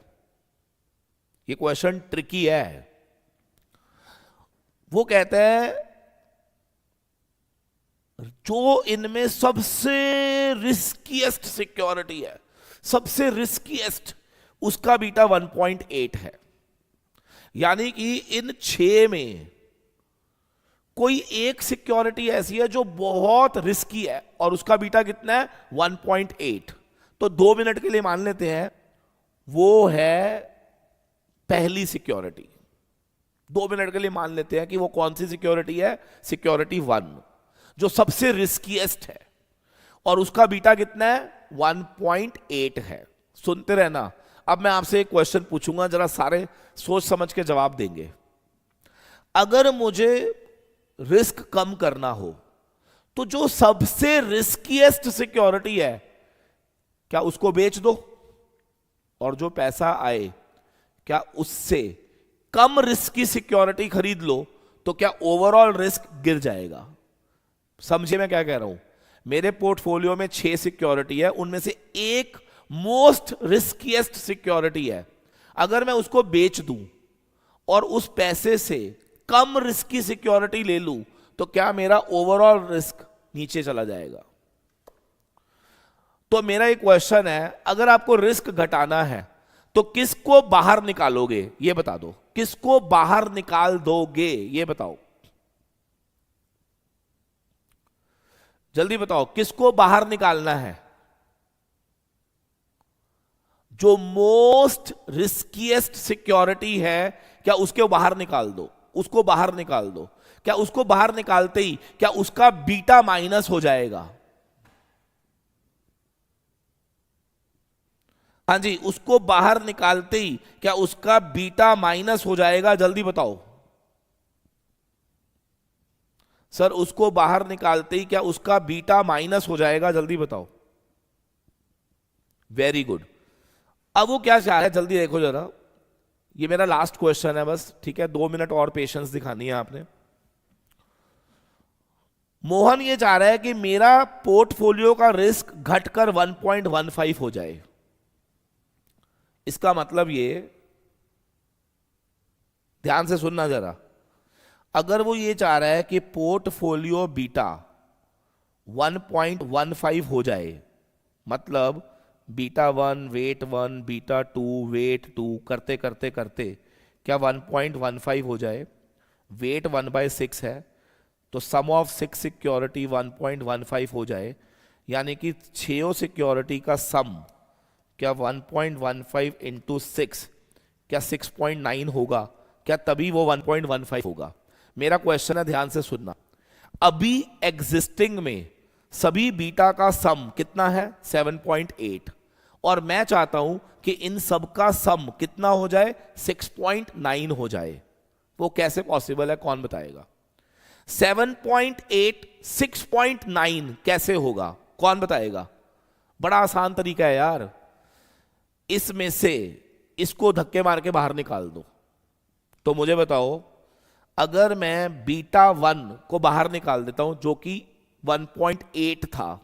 ये क्वेश्चन ट्रिकी है। वो कहता है जो इनमें सबसे रिस्कीएस्ट सिक्योरिटी है, सबसे रिस्कीएस्ट, उसका बीटा 1.8 है। यानी कि इन 6 में कोई एक सिक्योरिटी ऐसी है जो बहुत रिस्की है और उसका बीटा कितना है? 1.8। तो 2 मिनट के लिए मान लेते हैं वो है पहली सिक्योरिटी। 2 मिनट के लिए मान लेते हैं कि वो कौन सी सिक्योरिटी है? सिक्योरिटी 1, जो सबसे रिस्कीएस्ट है और उसका बीटा कितना है? 1.8 है। सुनते रहना। अब मैं आपसे एक क्वेश्चन पूछूंगा, जरा सारे सोच समझ के जवाब देंगे। अगर मुझे रिस्क कम करना हो तो जो सबसे रिस्कीएस्ट सिक्योरिटी है क्या उसको बेच दो और जो पैसा आए क्या उससे कम रिस्की सिक्योरिटी खरीद लो, तो क्या ओवरऑल रिस्क गिर जाएगा? समझिए मैं क्या कह रहा हूं। मेरे पोर्टफोलियो में 6 सिक्योरिटी है, उनमें से एक मोस्ट रिस्कीएस्ट सिक्योरिटी है। अगर मैं उसको बेच दूं और उस पैसे से कम रिस्की सिक्योरिटी ले लूं तो क्या मेरा ओवरऑल रिस्क नीचे चला जाएगा? तो मेरा एक क्वेश्चन है, अगर आपको रिस्क घटाना है तो किसको बाहर निकालोगे ये बता दो। किसको बाहर निकाल दोगे ये बताओ, जल्दी बताओ। किसको बाहर निकालना है? जो मोस्ट रिस्कीएस्ट सिक्योरिटी है क्या उसको बाहर निकाल दो, उसको बाहर निकाल दो। क्या उसको बाहर निकालते ही क्या उसका बीटा माइनस हो जाएगा? हाँ जी, उसको बाहर निकालते ही क्या उसका बीटा माइनस हो जाएगा? जल्दी बताओ सर, उसको बाहर निकालते ही क्या उसका बीटा माइनस हो जाएगा? जल्दी बताओ। Very good. अब वो क्या चाह रहा है जल्दी देखो जरा। ये मेरा लास्ट क्वेश्चन है बस, ठीक है? 2 मिनट और पेशेंस दिखानी है आपने। मोहन ये चाह रहा है कि मेरा पोर्टफोलियो का रिस्क घटकर 1.15 हो जाए। इसका मतलब ये, ध्यान से सुनना जरा, अगर वो ये चाह रहा है कि पोर्टफोलियो बीटा 1.15 हो जाए, मतलब बीटा 1 वेट 1 बीटा 2 वेट 2 करते करते करते क्या 1.15 हो जाए। वेट 1/6 है तो सम ऑफ 6 सिक्योरिटी 1.15 हो जाए, यानी कि 6 सिक्योरिटी का सम क्या 1.15 इंटू 6 क्या 6.9 होगा? क्या तभी वो 1.15 होगा? मेरा क्वेश्चन है, ध्यान से सुनना। अभी एग्जिस्टिंग में सभी बीटा का सम कितना है? 7.8। और मैं चाहता हूं कि इन सब का सम कितना हो जाए? 6.9 हो जाए। वो कैसे पॉसिबल है, कौन बताएगा? 7.8 6.9 कैसे होगा, कौन बताएगा? बड़ा आसान तरीका है यार। इसमें से इसको धक्के मार के बाहर निकाल दो। तो मुझे बताओ, अगर मैं बीटा 1 को बाहर निकाल देता हूं जो कि 1.8 था,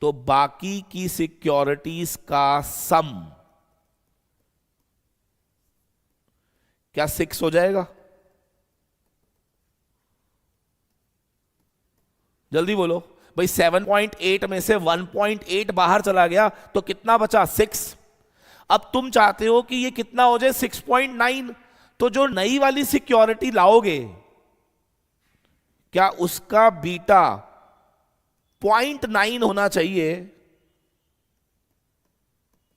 तो बाकी की सिक्योरिटीज का सम क्या 6 हो जाएगा? जल्दी बोलो भाई। 7.8 में से 1.8 बाहर चला गया तो कितना बचा? 6। अब तुम चाहते हो कि ये कितना हो जाए? 6.9। तो जो नई वाली सिक्योरिटी लाओगे, क्या उसका बीटा 0.9 होना चाहिए?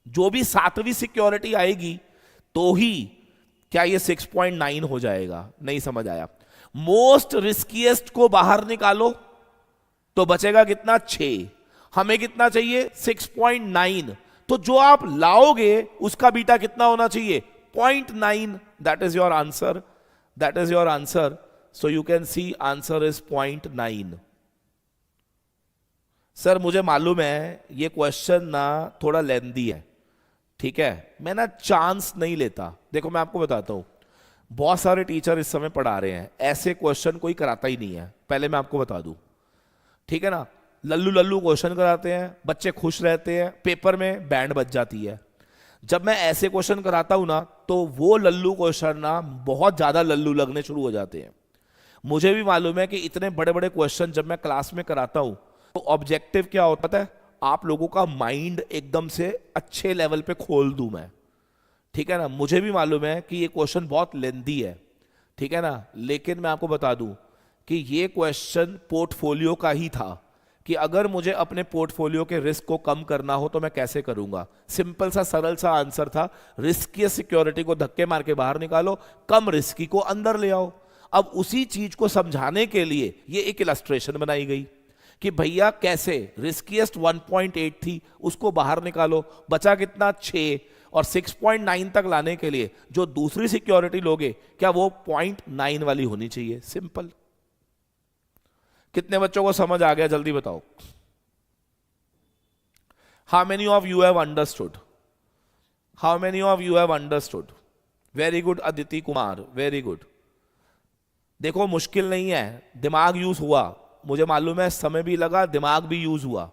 जो भी 7वीं सिक्योरिटी आएगी तो ही क्या ये 6.9 हो जाएगा? नहीं समझ आया। मोस्ट रिस्कीएस्ट को बाहर निकालो तो बचेगा कितना? 6। हमें कितना चाहिए? 6.9। तो जो आप लाओगे उसका बीटा कितना होना चाहिए? 0.9। That is your answer, that is your answer. So you can see answer is 0.9। Sir मुझे मालूम है ये क्वेश्चन ना थोड़ा लेंदी है, ठीक है, मैं ना चांस नहीं लेता। देखो मैं आपको बताता हूं, बहुत सारे टीचर इस समय पढ़ा रहे हैं, ऐसे क्वेश्चन कोई कराता ही नहीं है, पहले मैं आपको बता दूं, ठीक है ना। लल्लू लल्लू क्वेश्चन कराते हैं, बच्चे खुश रहते हैं, पेपर में बैंड बज जाती है। जब मैं ऐसे क्वेश्चन कराता हूं ना तो वो लल्लू क्वेश्चन ना बहुत ज्यादा लल्लू लगने शुरू हो जाते हैं। मुझे भी मालूम है कि इतने बड़े बड़े क्वेश्चन जब मैं क्लास में कराता हूं तो ऑब्जेक्टिव क्या होता है पता है? आप लोगों का माइंड एकदम से अच्छे लेवल पे खोल दूं मैं, ठीक है ना। मुझे भी मालूम है कि ये क्वेश्चन बहुत लेंदी है, ठीक है ना, लेकिन मैं आपको बता दूं कि ये क्वेश्चन पोर्टफोलियो का ही था कि अगर मुझे अपने पोर्टफोलियो के रिस्क को कम करना हो तो मैं कैसे करूंगा। सिंपल सा सरल सा आंसर था, रिस्की सिक्योरिटी को धक्के मार के बाहर निकालो, कम रिस्की को अंदर ले आओ। अब उसी चीज को समझाने के लिए ये एक इलस्ट्रेशन बनाई गई कि भैया कैसे रिस्कीएस्ट 1.8 थी उसको बाहर निकालो, बचा कितना? 6। और 6.9 तक लाने के लिए जो दूसरी सिक्योरिटी लोगे क्या वो 0.9 वाली होनी चाहिए? सिंपल। कितने बच्चों को समझ आ गया? जल्दी बताओ। How many of you have understood? How many of you have understood? Very good Aditi Kumar, very good. देखो मुश्किल नहीं है, दिमाग यूज हुआ, मुझे मालूम है समय भी लगा, दिमाग भी यूज हुआ,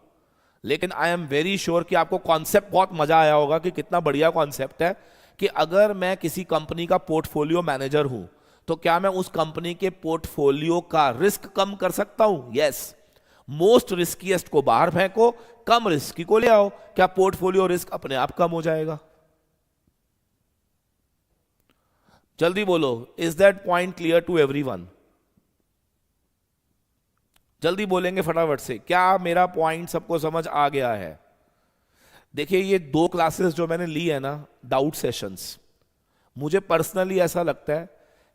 लेकिन आई एम वेरी श्योर कि आपको कॉन्सेप्ट बहुत मजा आया होगा कि कितना बढ़िया कॉन्सेप्ट है कि अगर मैं किसी कंपनी का पोर्टफोलियो मैनेजर हूं तो क्या मैं उस कंपनी के पोर्टफोलियो का रिस्क कम कर सकता हूं? यस। मोस्ट रिस्कीएस्ट को बाहर फेंको, कम रिस्की को ले आओ, क्या पोर्टफोलियो रिस्क अपने आप कम हो जाएगा? जल्दी बोलो, is that point clear to everyone? जल्दी बोलेंगे फटाफट से, क्या मेरा पॉइंट सबको समझ आ गया है? देखिए ये 2 क्लासेस जो मैंने ली है ना, डाउट सेशंस, मुझे पर्सनली ऐसा लगता है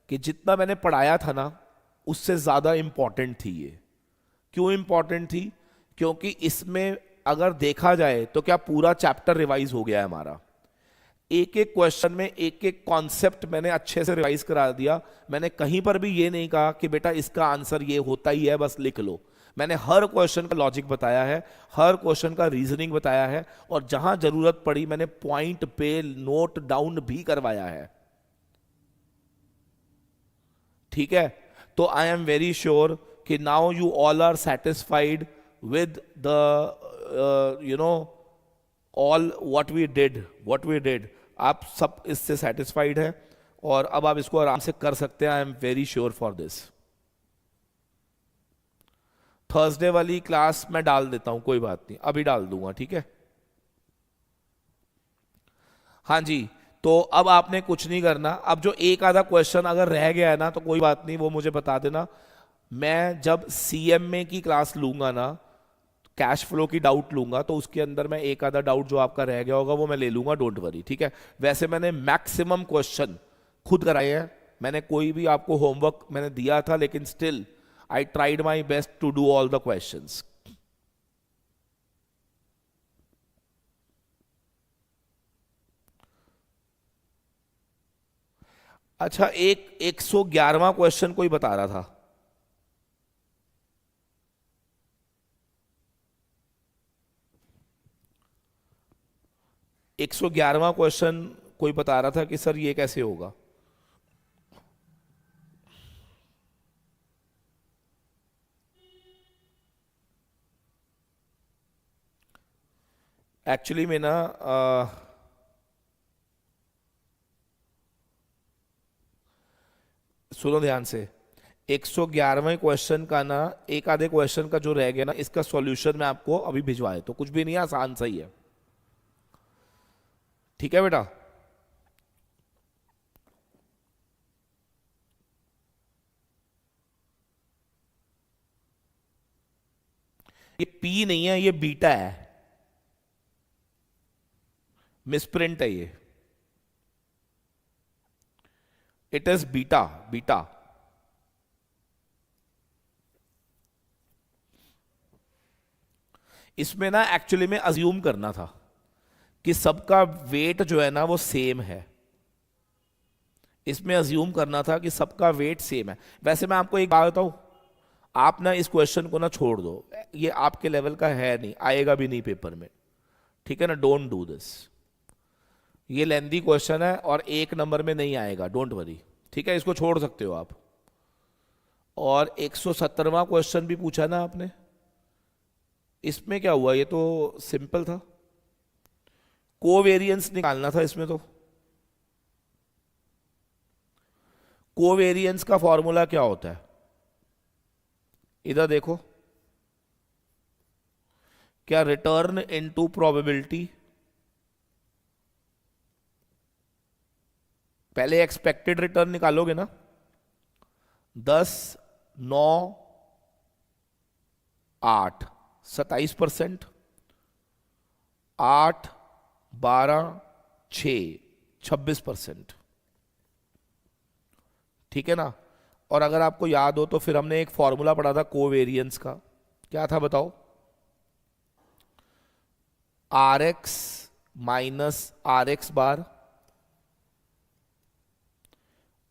कि जितना मैंने पढ़ाया था ना उससे ज्यादा इंपॉर्टेंट थी ये। क्यों इंपॉर्टेंट थी? क्योंकि इसमें अगर देखा जाए तो क्या पूरा चैप्टर रिवाइज हो गया है हमारा। एक एक क्वेश्चन में एक एक कॉन्सेप्ट मैंने अच्छे से रिवाइज करा दिया। मैंने कहीं पर भी ये नहीं कहा कि बेटा इसका आंसर ये होता ही है बस लिख लो। मैंने हर क्वेश्चन का लॉजिक बताया है, हर क्वेश्चन का रीजनिंग बताया है, और जहां जरूरत पड़ी मैंने पॉइंट पे नोट डाउन भी करवाया है, ठीक है। तो आई एम वेरी श्योर कि now you all are satisfied with the you know all what we did. आप सब इससे सेटिस्फाइड है और अब आप इसको आराम से कर सकते हैं। आई am very sure for this. Thursday वाली क्लास मैं डाल देता हूं, कोई बात नहीं, अभी डाल दूंगा, ठीक है। हाँ जी, तो अब आपने कुछ नहीं करना। अब जो एक आधा क्वेश्चन अगर रह गया है ना तो कोई बात नहीं, वो मुझे बता देना। मैं जब सीएमए की क्लास लूंगा ना, कैश फ्लो की डाउट लूंगा, तो उसके अंदर मैं एक आधा डाउट जो आपका रह गया होगा वो मैं ले लूंगा, डोंट वरी, ठीक है। वैसे मैंने मैक्सिमम क्वेश्चन खुद कराए हैं, मैंने कोई भी आपको होमवर्क मैंने दिया था, लेकिन still I tried my best to do all the questions. अच्छा, एक 111वां क्वेश्चन कोई बता रहा था। एक 111वां क्वेश्चन कोई बता रहा था कि सर ये कैसे होगा। एक्चुअली में ना सुनो ध्यान से, 111वें क्वेश्चन का ना एक आधे क्वेश्चन का जो रह गया ना, इसका सॉल्यूशन मैं आपको अभी भिजवाए, तो कुछ भी नहीं है, आसान सही है। ठीक है बेटा, ये पी नहीं है, ये बीटा है, मिसप्रिंट है ये, इट इज बीटा, बीटा। इसमें ना एक्चुअली में अज्यूम करना था कि सबका वेट जो है ना वो सेम है, इसमें अज्यूम करना था कि सबका वेट सेम है। वैसे मैं आपको एक बात बताऊं, आप ना इस क्वेश्चन को ना छोड़ दो, ये आपके लेवल का है नहीं, आएगा भी नहीं पेपर में, ठीक है ना, डोंट डू दिस, ये लेंदी क्वेश्चन है और एक नंबर में नहीं आएगा, डोंट वरी, ठीक है, इसको छोड़ सकते हो आप। और 117वां क्वेश्चन भी पूछा ना आपने, इसमें क्या हुआ, ये तो सिंपल था, कोवेरियंस निकालना था इसमें, तो कोवेरियंस का फॉर्मूला क्या होता है, इधर देखो, क्या रिटर्न इनटू प्रोबेबिलिटी, पहले एक्सपेक्टेड रिटर्न निकालोगे ना, 10, 9, 8, 27%, 8, 12, 6, 26%, ठीक है ना। और अगर आपको याद हो तो फिर हमने एक फॉर्मूला पढ़ा था कोवेरियंस का, क्या था बताओ, R X minus R X bar,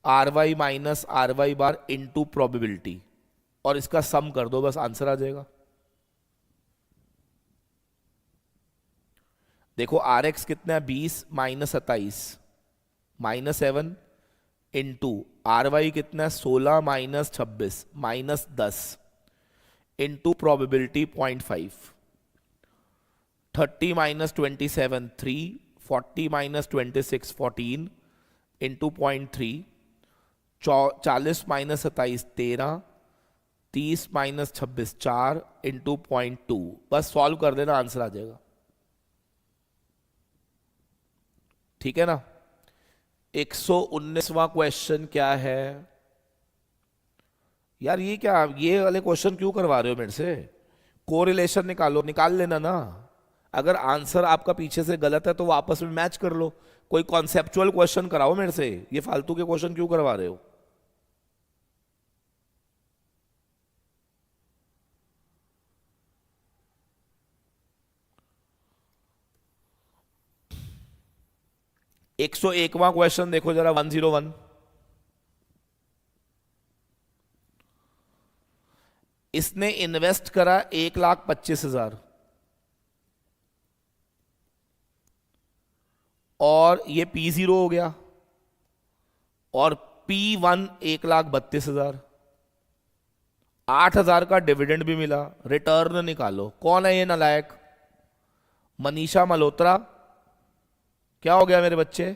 R Y minus R Y bar into probability, और इसका सम कर दो, बस आंसर आ जाएगा। देखो आर एक्स कितना है, 20 minus 27 minus 7 into R Y कितना है, 16 minus 26 minus 10 into probability 0.5, 30 minus 27 3, 40 minus 26 14 into 0.3, 40 minus 27 13, 30 minus 26 4 into 0.2, बस सॉल्व कर देना, आंसर आ जाएगा, ठीक है ना। 119वां क्वेश्चन क्या है यार, ये क्या, ये वाले क्वेश्चन क्यों करवा रहे हो मेरे से, कोरिलेशन निकालो, निकाल लेना ना, अगर आंसर आपका पीछे से गलत है तो वापस में मैच कर लो, कोई कॉन्सेप्चुअल क्वेश्चन कराओ मेरे से, ये फालतू के क्वेश्चन क्यों करवा रहे हो। एक सौ एकवां क्वेश्चन देखो जरा, 101, इसने इन्वेस्ट करा 1,25,000 और ये P0 हो गया, और P1 1,32,000, 8,000 का डिविडेंड भी मिला, रिटर्न निकालो। कौन है ये नालायक, मनीषा मल्होत्रा, क्या हो गया मेरे बच्चे,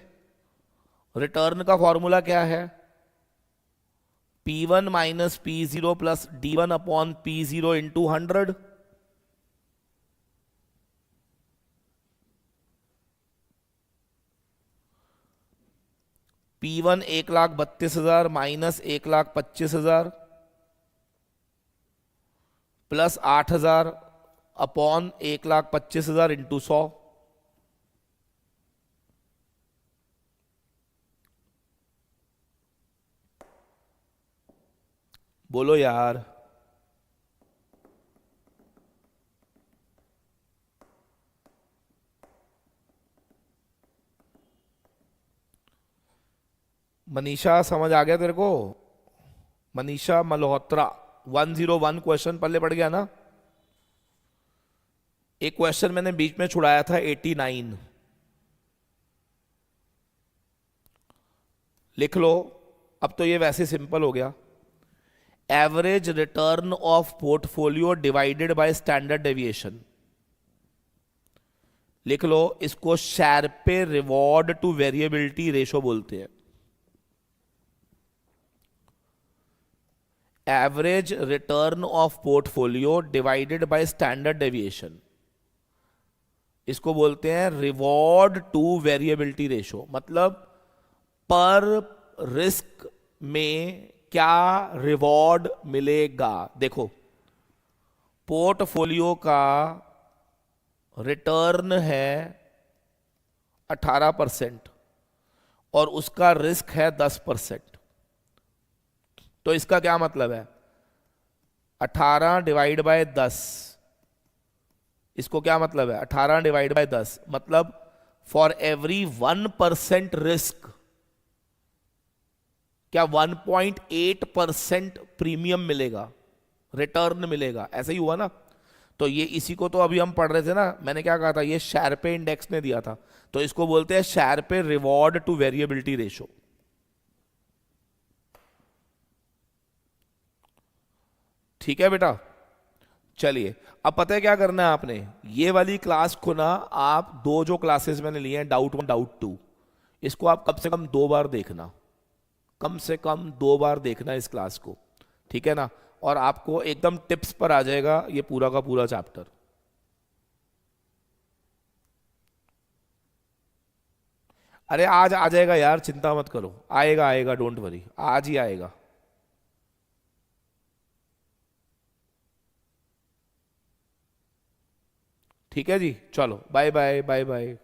रिटर्न का फॉर्मूला क्या है, P1 minus P0 plus D1 upon P0 into 100, P1 1,32,000 minus 1,25,000 plus 8,000 upon 1,25,000 into 100, बोलो यार, मनीषा समझ आ गया तेरे को, मनीषा मल्होत्रा, 101 क्वेश्चन पहले पढ़ गया ना। एक क्वेश्चन मैंने बीच में छुड़ाया था 89, लिख लो, अब तो ये वैसे सिंपल हो गया, average return of portfolio divided by standard deviation, लिख लो, इसको Sharpe reward to variability ratio बोलते हैं। Average return of portfolio divided by standard deviation, इसको बोलते हैं रिवॉर्ड टू वेरिएबिलिटी रेशो। मतलब पर रिस्क में क्या रिवॉर्ड मिलेगा। देखो, पोर्टफोलियो का रिटर्न है 18% और उसका रिस्क है 10%। तो इसका क्या मतलब है, 18 डिवाइड बाय 10, इसको क्या मतलब है 18 डिवाइड बाय 10, मतलब फॉर एवरी 1% रिस्क क्या 1.8% प्रीमियम मिलेगा, रिटर्न मिलेगा। ऐसा ही हुआ ना। तो ये इसी को तो अभी हम पढ़ रहे थे ना, मैंने क्या कहा था, ये शार्पे इंडेक्स ने दिया था, तो इसको बोलते हैं Sharpe reward to variability ratio. ठीक है बेटा, चलिए अब पता है क्या करना है आपने, ये वाली क्लास को ना आप दो जो क्लासेस मैंने लिए हैं, डाउट 1 डाउट 2, इसको आप कम से कम 2 बार देखना, कम से कम 2 बार देखना इस क्लास को, ठीक है ना। और आपको एकदम टिप्स पर आ जाएगा ये पूरा का पूरा चैप्टर। अरे आज आ जाएगा यार, चिंता मत करो, आएगा आएगा, डोंट वरी, आज ही आएगा। ठीक है जी, चलो बाय बाय बाय बाय।